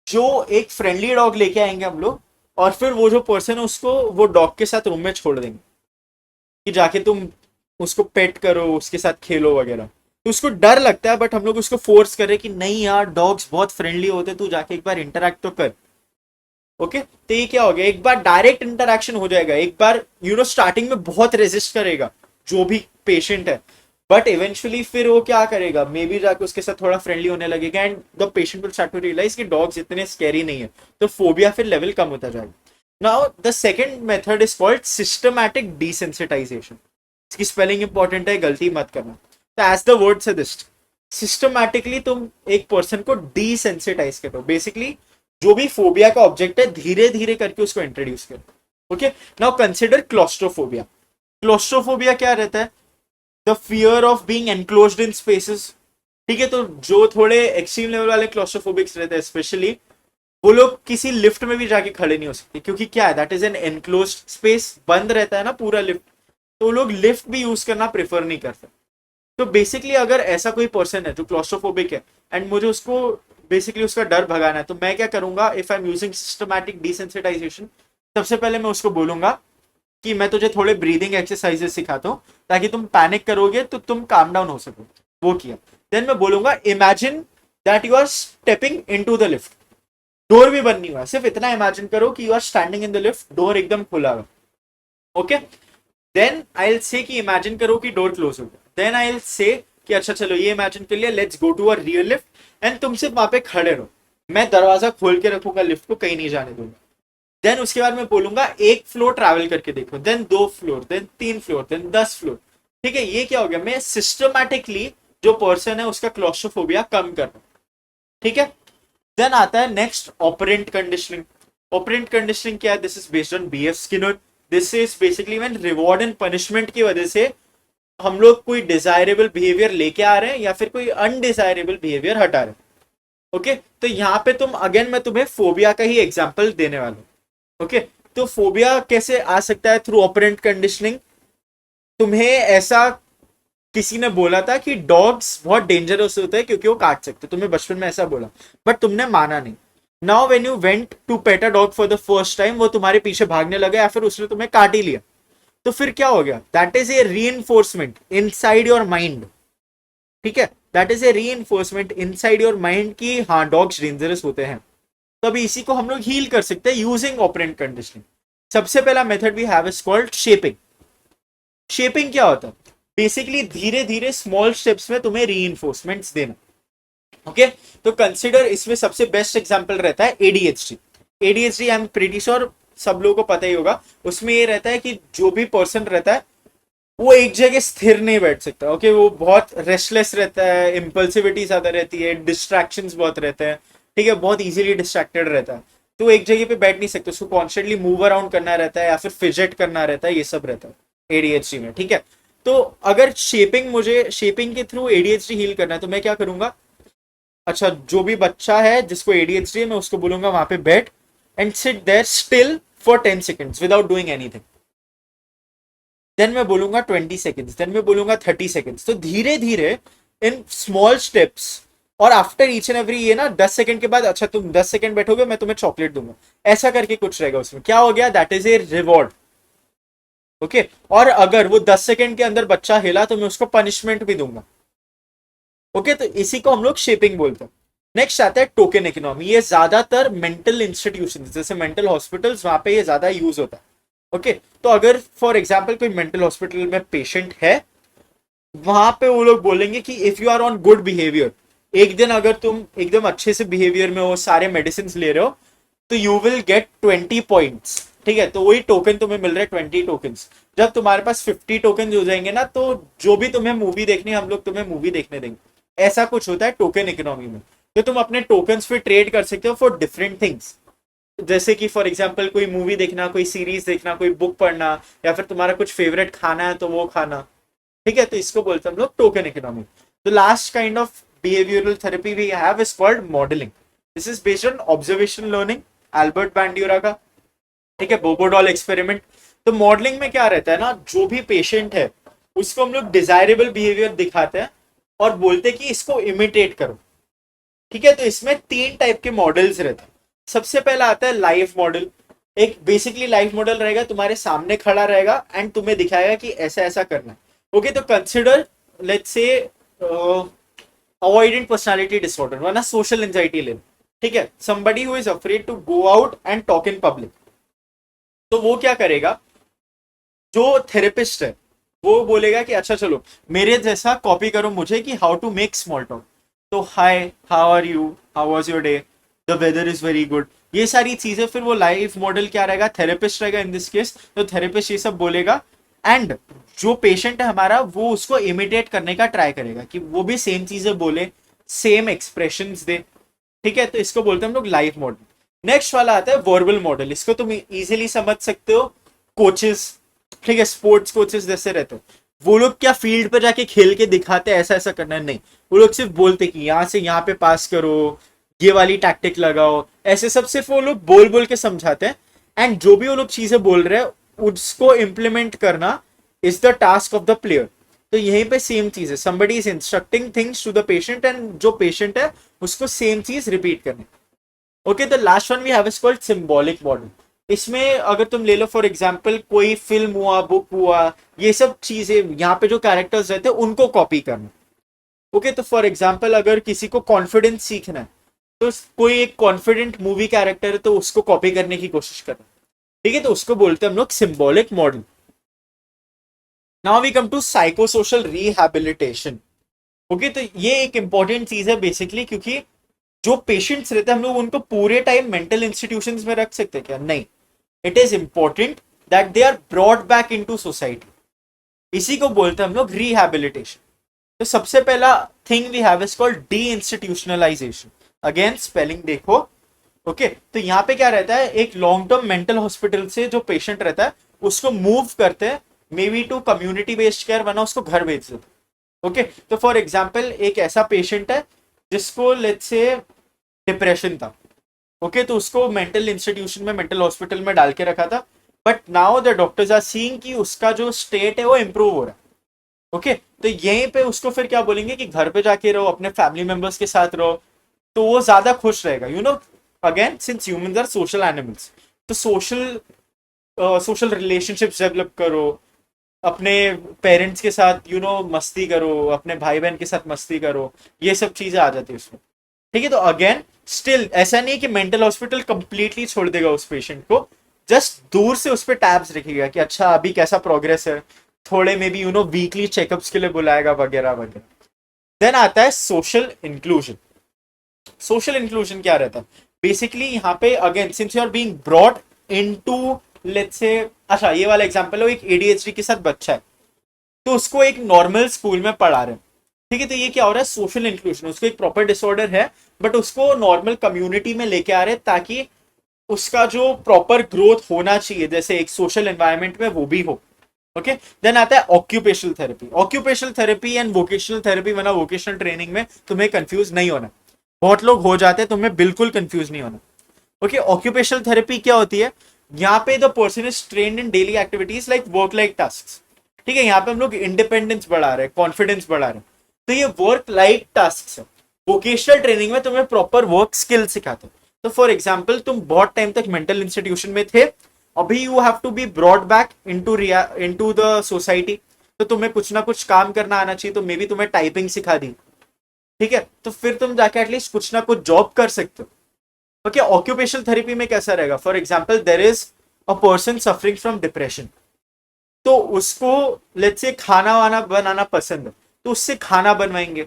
जो एक फ्रेंडली डॉग लेके आएंगे हम लोग, और फिर वो जो पर्सन है उसको वो डॉग के साथ रूम में छोड़ देंगे कि जाके तुम उसको पेट करो, उसके साथ खेलो वगैरह। तो उसको डर लगता है, बट हम लोग उसको फोर्स करें कि नहीं यार, डॉग्स बहुत फ्रेंडली होते, तू जाके एक बार इंटरेक्ट तो कर। ओके, तो ये क्या हो गया, एक बार डायरेक्ट इंटरेक्शन हो जाएगा, एक बार स्टार्टिंग में बहुत रेजिस्ट करेगा जो भी पेशेंट है, बट इवेंचुअली फिर वो क्या करेगा, मे बी जाके उसके साथ थोड़ा फ्रेंडली होने लगेगा, and the patient will start to realize कि डॉग्स इतने स्कैरी नहीं है, तो फोबिया फिर लेवल कम होता जाएगा। Now the second method is called systematic desensitization. इसकी स्पेलिंग इंपॉर्टेंट है, गलती मत करना। तो as the word suggest, systematically तुम एक पर्सन को डिसेंसिटाइज करो, बेसिकली जो भी फोबिया का ऑब्जेक्ट है धीरे धीरे करके उसको इंट्रोड्यूस करो। Okay, now consider claustrophobia. Claustrophobia क्या रहता है, the fear of being enclosed in spaces. ठीक है, तो जो थोड़े एक्सट्रीम लेवल वाले क्लॉस्ट्रोफोबिक्स रहते हैं स्पेशली, वो लोग किसी लिफ्ट में भी जाके खड़े नहीं हो सकते, क्योंकि क्या है, that is an enclosed space, बंद रहता है ना पूरा लिफ्ट, तो लोग लिफ्ट भी यूज करना प्रेफर नहीं करते। तो बेसिकली अगर ऐसा कोई पर्सन है जो क्लॉस्ट्रोफोबिक है एंड मुझे उसको बेसिकली उसका डर भगाना है, तो मैं क्या करूंगा, if I am using systematic desensitization, सबसे पहले मैं उसको बोलूंगा कि मैं तुझे थोड़े ब्रीदिंग एक्सरसाइजेस सिखाता हूँ ताकि तुम पैनिक करोगे तो तुम काम डाउन हो सको। वो किया, देन मैं बोलूंगा imagine that you are stepping into the lift, door भी बंद नहीं हुआ, सिर्फ इतना इमेजिन करो कि you are standing in the lift, door एकदम खुला हुआ। Okay, then I will say कि इमेजिन करो कि डोर क्लोज हो गया, देन आई विल से कि अच्छा चलो ये इमेजिन कर लिया, let's go to a real lift, and तुम सिर्फ वहां पे खड़े रहो, मैं दरवाजा खोल के रखूंगा, लिफ्ट को कहीं नहीं जाने दूंगा। देन उसके बाद मैं बोलूंगा एक फ्लोर ट्रैवल करके देखो, then 2 floor, then 3 floor, then 10 floor. ठीक है, ये क्या हो गया, मैं सिस्टमैटिकली जो पर्सन है उसका क्लॉस्ट्रोफोबिया कम कर रहा हूं। ठीक है, देन आता है next operand conditioning. Operant conditioning क्या है, this is based on BF Skinner. This is basically when reward and punishment की वजह से हम लोग कोई डिजायरेबल बिहेवियर लेके आ रहे हैं या फिर कोई अनडिजायरेबल बिहेवियर हटा रहे हैं। ओके, तो यहाँ पे तुम अगेन मैं तुम्हें फोबिया का ही एग्जांपल देने वाला हूँ। ओके, तो फोबिया कैसे आ सकता है, थ्रू ऑपरेंट कंडीशनिंग। तुम्हें ऐसा किसी ने बोला था कि डॉग्स बहुत डेंजरस होते हैं क्योंकि वो काट सकते, तुम्हें बचपन में ऐसा बोला, बट तुमने माना नहीं। Now when you went to pet a dog for the first time, वो तुम्हारे पीछे भागने लगा या फिर उसने तुम्हें काट ही लिया, तो फिर क्या हो गया, that is A reinforcement inside your mind. ठीक है, that is A reinforcement inside your mind कि हाँ डॉग्स डेंजरस होते हैं। तो अभी इसी को हम लोग हील कर सकते हैं यूजिंग ऑपरेंट कंडीशनिंग। सबसे पहला method we have is called shaping. Shaping क्या होता है, बेसिकली धीरे धीरे स्मॉल स्टेप्स में तुम्हें रीइंफोर्समेंट्स देना। ओके, तो कंसिडर इसमें सबसे बेस्ट एग्जांपल रहता है ADHD. ADHD I am pretty sure सब लोगों को पता ही होगा। उसमें ये रहता है कि जो भी पर्सन रहता है वो एक जगह स्थिर नहीं बैठ सकता। ओके, वो बहुत रेस्टलेस रहता है, इम्पल्सिविटी ज्यादा रहती है, डिस्ट्रैक्शंस बहुत रहते हैं। ठीक है, बहुत इजीली डिस्ट्रैक्टेड रहता है, तो एक जगह पे बैठ नहीं सकते, उसको कॉन्स्टेंटली मूव अराउंड करना रहता है या फिर फिजेट करना रहता है, ये सब रहता है एडीएचडी में। ठीक है, तो अगर मुझे शेपिंग के थ्रू एडीएचडी हील करना है तो मैं क्या करूंगा, अच्छा जो भी बच्चा है जिसको एडीएचडी है मैं उसको बोलूंगा वहां पे बैठ and sit there still for 10 seconds without doing anything. Then मैं बोलूंगा 20 सेकेंड्स, देन मैं बोलूंगा 30 सेकेंड्स। तो धीरे धीरे इन स्मॉल स्टेप्स और आफ्टर ईच एंड एवरी ये ना 10 सेकंड के बाद, अच्छा तुम 10 सेकंड बैठोगे मैं तुम्हें चॉकलेट दूंगा, ऐसा करके कुछ रहेगा उसमें। क्या हो गया, that is A reward. Okay, और अगर वो 10 सेकंड के अंदर बच्चा हिला तो मैं उसको पनिशमेंट भी दूंगा। ओके, तो इसी को हम लोग शेपिंग बोलते हैं। नेक्स्ट आता है टोकन इकोनॉमी। ये ज्यादातर मेंटल इंस्टीट्यूशन जैसे मेंटल हॉस्पिटल्स, वहां पे ये ज्यादा यूज होता है। ओके, तो अगर फॉर एग्जाम्पल कोई मेंटल हॉस्पिटल में पेशेंट है, वहां पे वो लोग बोलेंगे कि if you are on good behaviour, एक दिन अगर तुम एकदम अच्छे से बिहेवियर में हो, सारे मेडिसिन ले रहे हो, तो यू विल गेट 20 पॉइंट्स। ठीक है, तो वही टोकन तुम्हें मिल रहा है, 20 टोकन। जब तुम्हारे पास 50 टोकन हो जाएंगे ना, तो जो भी तुम्हें मूवी देखनी है हम लोग तुम्हें मूवी देखने देंगे। ऐसा कुछ होता है टोकन इकोनॉमी में। तो तुम अपने टोकन्स पे ट्रेड कर सकते हो फॉर डिफरेंट थिंग्स, जैसे कि फॉर एग्जाम्पल कोई मूवी देखना, कोई सीरीज देखना, कोई बुक पढ़ना, या फिर तुम्हारा कुछ फेवरेट खाना है तो वो खाना। ठीक है, तो इसको बोलते हैं हम लोग token economy. The last kind of behavioural therapy we have is called modelling. This is based on observation learning, Albert Bandura का। ठीक है, बोबोडॉल एक्सपेरिमेंट। तो मॉडलिंग में क्या रहता है ना, जो भी पेशेंट है उसको हम लोग डिजायरेबल बिहेवियर दिखाते हैं और बोलते हैं कि इसको इमिटेट करो। ठीक है, तो इसमें 3 टाइप के मॉडल्स रहते हैं। सबसे पहला आता है लाइव मॉडल। एक बेसिकली लाइव मॉडल रहेगा, तुम्हारे सामने खड़ा रहेगा एंड तुम्हें दिखाएगा कि ऐसा ऐसा करना है। ओके, तो consider let's say avoidant personality disorder, वरना सोशल एंजाइटी ले। ठीक है, somebody who is afraid to go out and talk in public. तो वो क्या करेगा, जो थेरेपिस्ट है वो बोलेगा कि अच्छा चलो मेरे जैसा कॉपी करो मुझे कि how to make small talk. तो hi, how are you, how was your day, the weather is very good, ये सारी चीजें। फिर वो लाइव मॉडल क्या रहेगा, थेरेपिस्ट रहेगा इन दिस केस, तो थेरेपिस्ट ये सब बोलेगा एंड जो पेशेंट है हमारा वो उसको इमिटेट करने का ट्राई करेगा कि वो भी सेम चीजें बोले, सेम एक्सप्रेशंस दे। ठीक है, तो इसको बोलते हैं हम लोग लाइव मॉडल। नेक्स्ट वाला आता है वर्बल मॉडल। इसको तुम इजीली समझ सकते हो, कोचेस, ठीक है, स्पोर्ट्स कोचेस जैसे रहते हैं, वो लोग क्या फील्ड पर जाके खेल के दिखाते हैं ऐसा ऐसा करना है, नहीं। वो लोग सिर्फ बोलते कि यहाँ से यहाँ पे पास करो, ये वाली टैक्टिक लगाओ, ऐसे सब सिर्फ वो लोग बोल बोल के समझाते हैं। एंड जो भी वो लोग चीजें बोल रहे हैं उसको इम्प्लीमेंट करना is the task of the player. तो यहीं पे सेम चीज है, somebody is instructing things to the patient and जो पेशेंट है उसको सेम चीज रिपीट करनी। Okay, the last one we have is called symbolic model. इसमें अगर तुम ले लो फॉर एग्जाम्पल कोई फिल्म हुआ, बुक हुआ, ये सब चीजें यहाँ पे जो कैरेक्टर्स रहते हैं उनको कॉपी करना। ओके, तो फॉर एग्जाम्पल अगर किसी को कॉन्फिडेंस सीखना है तो कोई एक कॉन्फिडेंट मूवी कैरेक्टर है तो उसको कॉपी करने की कोशिश करना। ठीक है, तो उसको बोलते हैं हम लोग symbolic model. Now we come to psychosocial rehabilitation. Okay, तो ये एक इंपॉर्टेंट चीज है बेसिकली, क्योंकि जो पेशेंट्स रहते हैं हम लोग उनको पूरे टाइम मेंटल इंस्टीट्यूशंस में रख सकते हैं क्या, नहीं। It is important that they are brought back into society. इसी को बोलते हैं हम लोग रिहैबिलिटेशन। तो सबसे पहला thing we have is called deinstitutionalization. Again spelling देखो। ओके, तो यहाँ पे क्या रहता है, एक लॉन्ग टर्म मेंटल हॉस्पिटल से जो पेशेंट रहता है उसको मूव करते हैं maybe to community based care, वरना उसको घर भेज देते। ओके, तो फॉर एग्जाम्पल एक ऐसा पेशेंट है जिसको लेट्स से डिप्रेशन था। ओके, तो उसको मेंटल इंस्टीट्यूशन में, मेंटल हॉस्पिटल में डाल के रखा था, but now the doctors are seeing कि उसका जो स्टेट है वो इंप्रूव हो रहा है। ओके, तो यहीं पे उसको फिर क्या बोलेंगे कि घर पे जाके रहो, अपने फैमिली मेंबर्स के साथ रहो, तो वो ज्यादा खुश रहेगा। You know, again since humans are social animals, तो सोशल रिलेशनशिप्स डेवलप करो, अपने पेरेंट्स के साथ मस्ती करो, अपने भाई बहन के साथ मस्ती करो, ये सब चीजें आ जाती है उसमें। ठीक है, तो अगेन स्टिल ऐसा नहीं कि मेंटल हॉस्पिटल कंप्लीटली छोड़ देगा उस पेशेंट को, जस्ट दूर से उस पर टैब्स रखेगा कि अच्छा अभी कैसा प्रोग्रेस है, थोड़े में भी वीकली चेकअप्स के लिए बुलाएगा वगैरह वगैरह। देन आता है सोशल इंक्लूजन। सोशल इंक्लूजन क्या रहता है, बेसिकली यहाँ पे again since you are being brought into let's say, अच्छा ये वाला एग्जांपल है, एक एडीएचडी के साथ बच्चा है तो उसको एक नॉर्मल स्कूल में पढ़ा रहे हैं। ठीक है, तो ये क्या हो रहा है, सोशल इंक्लूजन। उसको एक प्रॉपर डिसऑर्डर है बट उसको नॉर्मल कम्युनिटी में लेके आ रहे हैं ताकि उसका जो प्रॉपर ग्रोथ होना चाहिए जैसे एक सोशल एनवायरनमेंट में वो भी हो। ओके, देन आता है occupational therapy. Occupational therapy and vocational therapy, वरना वोकेशनल ट्रेनिंग में तुम्हें कंफ्यूज नहीं होना। बहुत लोग हो जाते हैं, तुम्हें बिल्कुल कंफ्यूज नहीं होना। ओके, ऑक्यूपेशनल थेरेपी क्या होती है, यहाँ पे the person is trained in daily activities like work like task. ठीक है, यहाँ पे हम लोग इंडिपेंडेंस बढ़ा रहे हैं, कॉन्फिडेंस बढ़ा रहे हैं, तो ये वर्क लाइक टास्क है। वोकेशनल ट्रेनिंग में तुम्हें प्रॉपर वर्क स्किल सिखाते हैं। तो फॉर एग्जाम्पल तुम बहुत टाइम तक मेंटल इंस्टीट्यूशन में थे, अभी you have to be brought back into the society, तो तुम्हें कुछ ना कुछ काम करना आना चाहिए, तो मे बी तुम्हें टाइपिंग सिखा दी, ठीक है, तो फिर तुम जाके एटलीस्ट कुछ ना कुछ जॉब कर सकते हो। ओके, ऑक्यूपेशनल थेरेपी में कैसा रहेगा, for example there is a person suffering from depression, तो उसको लेट्स से खाना वाना बनाना पसंद है, तो उससे खाना बनवाएंगे,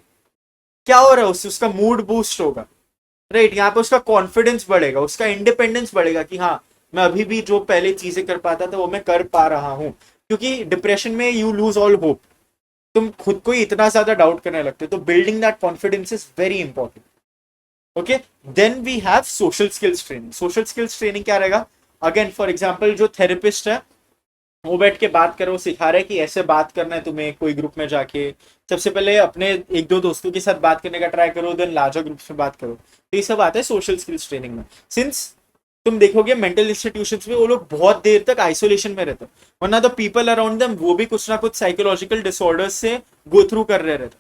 क्या हो रहा है, उससे उसका मूड बूस्ट होगा, राइट, यहाँ पे उसका कॉन्फिडेंस बढ़ेगा, उसका इंडिपेंडेंस बढ़ेगा कि हाँ मैं अभी भी जो पहले चीजें कर पाता था वो मैं कर पा रहा हूँ, क्योंकि डिप्रेशन में यू लूज ऑल होप, तुम खुद को ही इतना ज्यादा डाउट करने लगते, तो building that confidence is very important. Okay, then we have social skills training. Social skills training क्या रहेगा, अगेन फॉर एग्जाम्पल जो थेरेपिस्ट है वो बैठ के बात करे, वो सिखा रहे कि ऐसे बात करना है तुम्हें कोई ग्रुप में जाके, सबसे पहले अपने एक दो दोस्तों के साथ बात करने का ट्राई करो, देन लार्जर ग्रुप्स में बात करो, तो ये सब आता है सोशल स्किल्स ट्रेनिंग में। सिंस तुम देखोगे मेंटल इंस्टीट्यूशंस में वो लोग बहुत देर तक आइसोलेशन में रहते, वरना द पीपल अराउंड देम वो भी कुछ ना कुछ साइकोलॉजिकल डिसऑर्डर्स से गो थ्रू कर रहे रहते,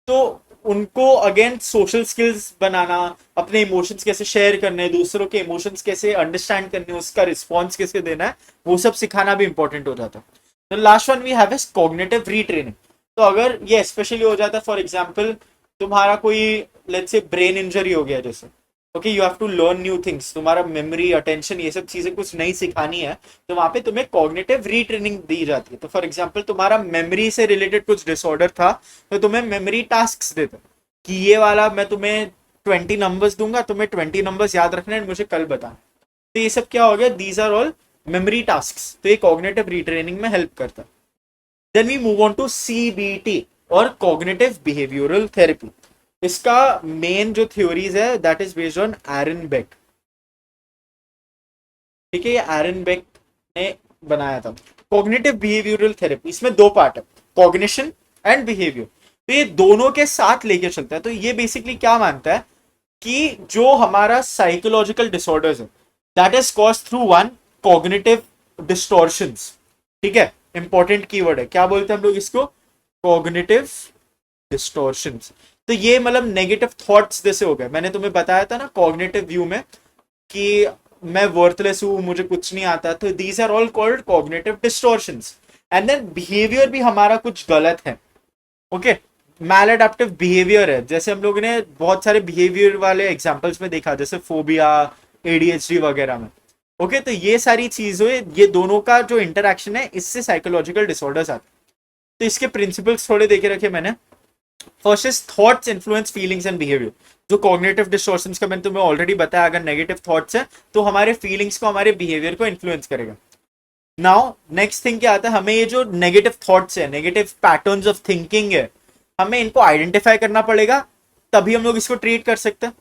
तो उनको अगेन सोशल स्किल्स बनाना, अपने इमोशंस कैसे शेयर करने, दूसरों के इमोशंस कैसे अंडरस्टैंड करने, उसका रिस्पॉन्स कैसे देना है, वो सब सिखाना भी इंपॉर्टेंट हो जाता है। तो last one we have is cognitive retraining. तो अगर ये स्पेशली हो जाता है, फॉर एग्जाम्पल तुम्हारा कोई लेट्स से ब्रेन इंजरी हो गया जैसे, okay you have to learn new things, तुम्हारा मेमोरी अटेंशन ये सब चीजें कुछ नई सिखानी है, तो वहां पे तुम्हें कॉग्निटिव रीट्रेनिंग दी जाती है। तो फॉर एग्जाम्पल तुम्हारा मेमोरी से रिलेटेड कुछ डिसऑर्डर था, तो तुम्हें मेमोरी टास्क देते कि ये वाला मैं तुम्हें 20 नंबर्स दूंगा, तुम्हें 20 नंबर्स याद रखना है, मुझे कल बताना। तो ये सब क्या हो गया, these are all memory task, तो ये कॉग्निटिव रीट्रेनिंग में हेल्प करता है। Then we move on to CBT और कॉग्निटिव बिहेवियरल थेरेपी। इसका मेन जो थ्योरीज है that is based on Aaron Beck, ठीक है, ये एरन बेक ने बनाया था। कॉग्निटिव बिहेवियरल थेरेपी, इसमें दो पार्ट है, कॉग्निशन एंड बिहेवियर, तो ये दोनों के साथ लेके चलता है। तो ये बेसिकली क्या मानता है कि जो हमारा साइकोलॉजिकल डिसऑर्डर्स है that is cause through one cognitive distortions, ठीक है, इंपॉर्टेंट कीवर्ड है, क्या बोलते हैं हम लोग इसको, कॉग्निटिव डिस्टॉर्शंस। तो ये मतलब नेगेटिव थॉट्स जैसे हो गए, मैंने तुम्हें बताया था ना कॉग्निटिव व्यू में कि मैं वर्थलेस हूं, मुझे कुछ नहीं आता, तो these are all called cognitive distortions. And then behaviour भी हमारा कुछ गलत है, ओके, मैल एडेप्टिव बिहेवियर है, जैसे हम लोगों ने बहुत सारे बिहेवियर वाले एग्जांपल्स में देखा, जैसे फोबिया, एडीएचडी वगैरह में। ओके, तो ये सारी चीजें, ये दोनों का जो इंटरक्शन है इससे साइकोलॉजिकल डिसऑर्डर्स आते हैं। तो इसके प्रिंसिपल्स थोड़े देखे रखे मैंने। First is thoughts influence feelings and behaviour. जो कॉग्निटिव डिस्टॉर्शंस का मैंने तुम्हें ऑलरेडी बताया, अगर नेगेटिव थॉट्स है तो हमारे फीलिंग्स को, हमारे बिहेवियर को इन्फ्लुएंस करेगा। नाउ नेक्स्ट थिंग क्या आता है, हमें ये जो नेगेटिव थॉट्स है, नेगेटिव पैटर्न्स ऑफ थिंकिंग है, हमें इनको आइडेंटिफाई करना पड़ेगा, तभी हम लोग इसको ट्रीट कर सकते हैं,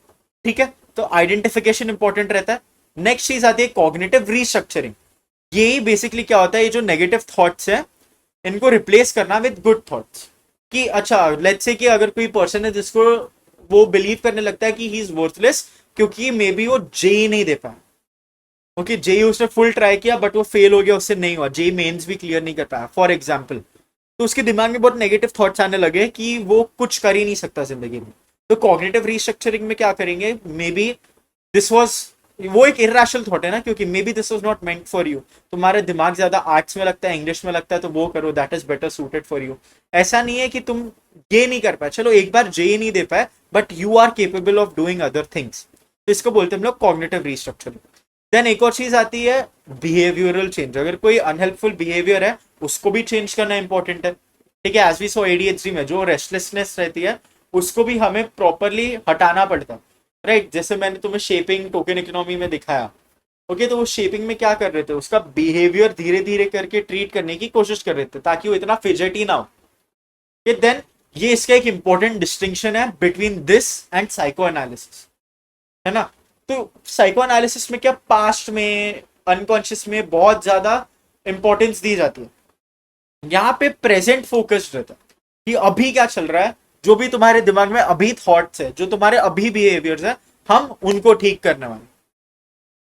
ठीक है, तो आइडेंटिफिकेशन इंपॉर्टेंट रहता है। नेक्स्ट चीज आती है कॉग्निटिव रीस्ट्रक्चरिंग। यही बेसिकली क्या होता है, ये जो नेगेटिव थॉट्स है इनको रिप्लेस करना विद गुड थॉट्स, कि अच्छा लेट्स से कि अगर कोई पर्सन है जिसको वो बिलीव करने लगता है कि ही इज वर्थलेस क्योंकि मे बी वो जेई नहीं दे पाया, ओके, जेई उसने फुल ट्राई किया बट वो फेल हो गया, उससे नहीं हुआ, जेई मेंस भी क्लियर नहीं कर पाया फॉर एग्जाम्पल, तो उसके दिमाग में बहुत नेगेटिव थॉट्स आने लगे कि वो कुछ कर ही नहीं सकता जिंदगी में। तो कॉग्निटिव रीस्ट्रक्चरिंग में क्या करेंगे, मे बी दिस वॉज, वो एक इरेशनल थॉट है ना, क्योंकि may be this was not meant for you, तुम्हारा दिमाग ज्यादा आर्ट्स में लगता है, इंग्लिश में लगता है, तो वो करो, that is better suited for you. ऐसा नहीं है कि तुम ये नहीं कर पाए, चलो एक बार जे नहीं दे पाए but you are capable of doing other things, तो इसको बोलते हैं हम लोग कॉग्निटिव रीस्ट्रक्चरिंग। देन एक और चीज आती है बिहेवियरल चेंज। अगर कोई अनहेल्पफुल बिहेवियर है उसको भी चेंज करना इंपॉर्टेंट है, ठीक है, एज वी सो एडीएचडी में जो रेस्टलेसनेस रहती है उसको भी हमें प्रॉपरली हटाना पड़ता है, राइट, जैसे मैंने तुम्हें शेपिंग टोकन इकोनॉमी में दिखाया, ओके, तो वो शेपिंग में क्या कर रहे थे, उसका बिहेवियर धीरे धीरे करके ट्रीट करने की कोशिश कर रहे थे ताकि वो इतना फिजेटी ना हो। देन ये इसका एक इंपॉर्टेंट डिस्टिंक्शन है between this and psycho analysis, है ना। तो साइको एनालिसिस में क्या, पास्ट में, अनकॉन्शियस में बहुत ज्यादा इंपॉर्टेंस दी जाती है, यहाँ पे प्रेजेंट फोकस्ड रहता है कि अभी क्या चल रहा है, जो भी तुम्हारे दिमाग में अभी थॉट्स है, जो तुम्हारे अभी बिहेवियर्स है, हम उनको ठीक करने वाले,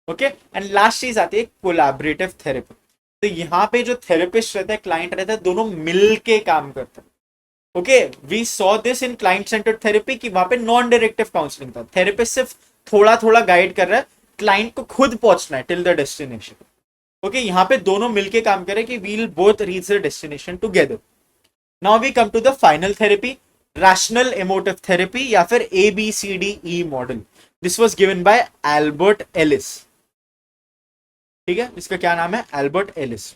ओके। एंड लास्ट चीज आती है कोलैबोरेटिव थेरेपी। तो यहाँ पे जो थेरेपिस्ट रहता है, क्लाइंट रहता है, दोनों मिल के काम करते हैं, okay, we saw this in client centred therapy कि वहां पे नॉन डायरेक्टिव काउंसलिंग था, थेरेपिस्ट सिर्फ थोड़ा थोड़ा गाइड कर रहा है, क्लाइंट को खुद पहुंचना है टिल द डेस्टिनेशन। ओके, यहाँ पे दोनों मिलके काम करें कि we'll both reach the destination together. Now we come to the final therapy, rational emotive therapy या फिर ABCDE model. This was given by Albert Ellis. ठीक है, इसका क्या नाम है, एल्बर्ट एलिस।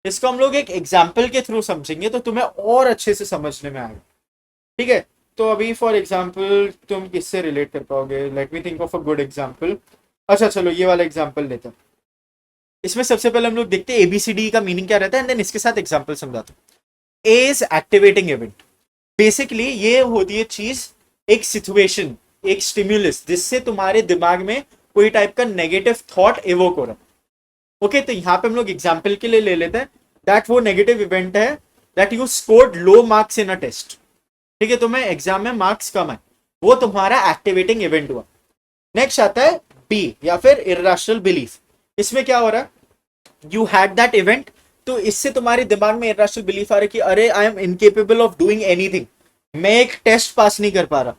इसको हम लोग एक एग्जाम्पल के थ्रू समझेंगे तो तुम्हें और अच्छे से समझने में आएगा। ठीक है, तो अभी फॉर एग्जाम्पल तुम किससे रिलेट कर पाओगे, let me think of a good example. अच्छा चलो ये वाला एग्जाम्पल लेते हैं। इसमें सबसे पहले हम लोग देखते हैं ABCD का मीनिंग क्या रहता है, एंड देन इसके साथ एग्जाम्पल समझाता हूँ। ए इज एक्टिवेटिंग इवेंट। बेसिकली ये होती है चीज, एक सिचुएशन, एक स्टिम्युलस जिससे तुम्हारे दिमाग में कोई टाइप का नेगेटिव थॉट इवोक हो रहा है। ओके, तो यहाँ पे हम लोग एग्जाम्पल के लिए ले लेते हैं दैट वो नेगेटिव इवेंट है that you scored low marks in a test. ठीक है, तुम्हें एग्जाम में मार्क्स कम है, वो तुम्हारा एक्टिवेटिंग इवेंट हुआ। नेक्स्ट आता है बी या फिर इर्रेशनल बिलीफ। इसमें क्या हो रहा है, यू हैड दैट इवेंट, तो इससे तुम्हारे दिमाग में इर्रेशनल बिलीफ आ रहा है कि अरे I am incapable of doing anything, मैं एक टेस्ट पास नहीं कर पा रहा।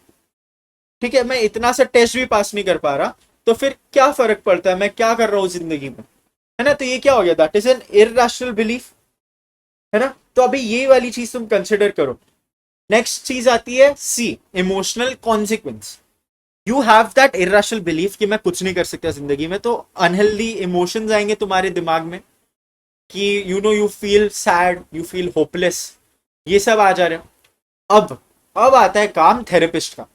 ठीक है, मैं इतना सा टेस्ट भी पास नहीं कर पा रहा, तो फिर क्या फर्क पड़ता है मैं क्या कर रहा हूं जिंदगी में, है ना। तो ये क्या हो गया, that is an irrational belief, है ना। तो अभी ये वाली चीज तुम कंसिडर करो। नेक्स्ट चीज आती है C, emotional consequence. You have that irrational belief कि मैं कुछ नहीं कर सकता जिंदगी में, तो अनहेल्दी इमोशंस आएंगे तुम्हारे दिमाग में कि you feel sad, you feel hopeless, ये सब आ जा रहे हो। अब आता है काम थेरेपिस्ट का।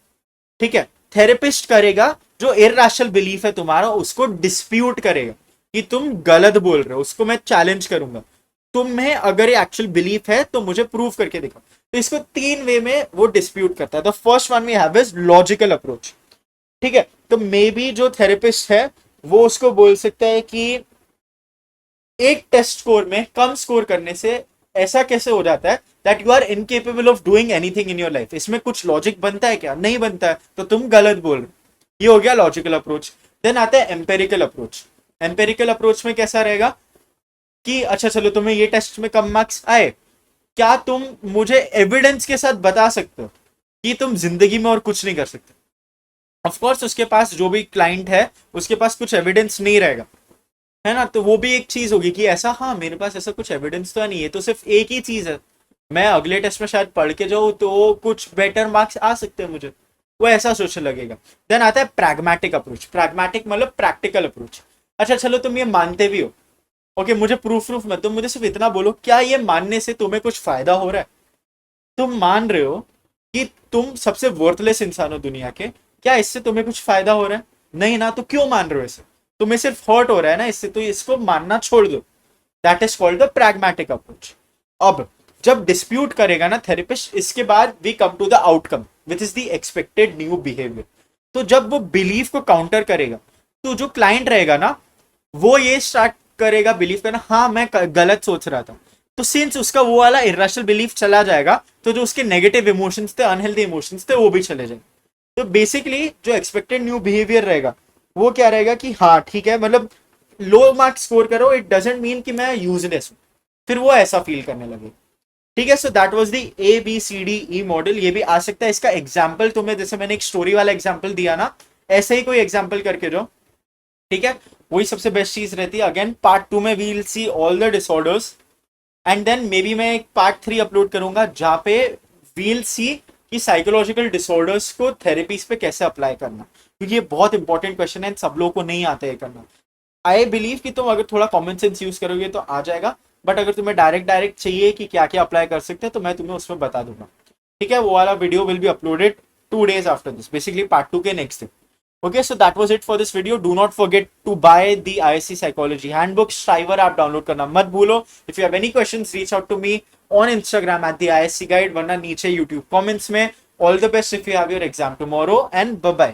ठीक है, थेरेपिस्ट करेगा जो इर्रेशनल बिलीफ है तुम्हारा उसको डिस्प्यूट करेगा कि तुम गलत बोल रहे हो, उसको मैं चैलेंज करूंगा, तुम्हें अगर ये एक्चुअल बिलीफ है तो मुझे प्रूव करके दिखाओ। तो इसको 3 वे में वो डिस्प्यूट करता है। The first one we have is logical approach. ठीक है, तो मे बी जो थेरेपिस्ट है वो उसको बोल सकता है कि एक टेस्ट स्कोर में कम स्कोर करने से ऐसा कैसे हो जाता है that you are incapable of doing anything in your life, इसमें कुछ लॉजिक बनता है क्या, नहीं बनता है, तो तुम गलत बोल रहे हो। ये हो गया लॉजिकल अप्रोच। देन आता है एम्पेरिकल अप्रोच। एम्पेरिकल अप्रोच में कैसा रहेगा कि अच्छा चलो तुम्हें ये टेस्ट में कम मार्क्स आए, क्या तुम मुझे एविडेंस के साथ बता सकते हो कि तुम जिंदगी में और कुछ नहीं कर सकते। ऑफ कोर्स उसके पास जो भी क्लाइंट है उसके पास कुछ एविडेंस नहीं रहेगा, है ना, तो वो भी एक चीज होगी कि ऐसा, हाँ मेरे पास ऐसा कुछ एविडेंस तो नहीं है, तो सिर्फ एक ही चीज है, मैं अगले टेस्ट में शायद पढ़ के जाऊँ तो कुछ बेटर मार्क्स आ सकते हैं मुझे, वो ऐसा सोचने लगेगा। देन आता है प्रैग्मेटिक अप्रोच। प्रैग्मेटिक मतलब प्रैक्टिकल अप्रोच। अच्छा चलो तुम ये मानते भी हो, ओके मुझे प्रूफ मत, तुम मुझे सिर्फ इतना बोलो क्या ये मानने से तुम्हें कुछ फायदा हो रहा है, तुम मान रहे हो कि तुम सबसे वर्थलेस इंसान हो दुनिया के, क्या इससे तुम्हें कुछ फायदा हो रहा है, नहीं ना, तो क्यों मान रहे हो इसे, तुम्हें सिर्फ हर्ट हो रहा है ना इससे, तो इसको मानना छोड़ दो। That is called the pragmatic approach. अब जब डिस्प्यूट करेगा ना थेरेपिस्ट, इसके बाद we come to the outcome which is the expected new behaviour. तो जब वो बिलीफ को काउंटर करेगा तो जो क्लाइंट रहेगा ना वो ये स्टार्ट करेगा बिलीव करना, हाँ मैं गलत सोच रहा था, तो सिंस उसका वो वाला इरेशनल बिलीफ चला जाएगा तो जो उसके नेगेटिव इमोशंस थे, अनहेल्दी इमोशंस थे, वो भी चले जाएंगे। तो बेसिकली जो एक्सपेक्टेड न्यू बिहेवियर रहेगा वो क्या रहेगा कि हाँ ठीक है, मतलब लो मार्क्स स्कोर करो इट डजेंट मीन कि मैं यूजलेस हूं, फिर वो ऐसा फील करने लगे। ठीक है, so that was the ABCDE model. ये भी आ सकता है, इसका एग्जाम्पल तुम्हें जैसे मैंने एक स्टोरी वाला एग्जाम्पल दिया ना, ऐसे ही कोई एग्जाम्पल करके जो, ठीक है, वही सबसे बेस्ट चीज रहती है। अगेन पार्ट 2 में we'll see all the disorders and then maybe मैं एक पार्ट 3 अपलोड करूंगा जहां पे वील सी कि साइकोलॉजिकल डिसऑर्डर्स को थेरेपीज पे कैसे अप्लाई करना, क्योंकि ये बहुत इंपॉर्टेंट क्वेश्चन है, सब लोगों को नहीं आता है करना। आई बिलीव कि तुम अगर थोड़ा कॉमन सेंस यूज करोगे तो आ जाएगा, बट अगर तुम्हें डायरेक्ट चाहिए कि क्या क्या अप्लाई कर सकते हैं तो मैं तुम्हें उसमें बता दूंगा। ठीक है, वो वाला video will be uploaded 2 days after this, basically part 2 के next day. Okay, so that was it for this video. Do not forget to buy the ISC Psychology Handbook. Striver app download करना मत भूलो. If you have any questions, reach out to me on Instagram at the ISC Guide, वरना नीचे YouTube comments में. All the best if you have your exam tomorrow and bye bye.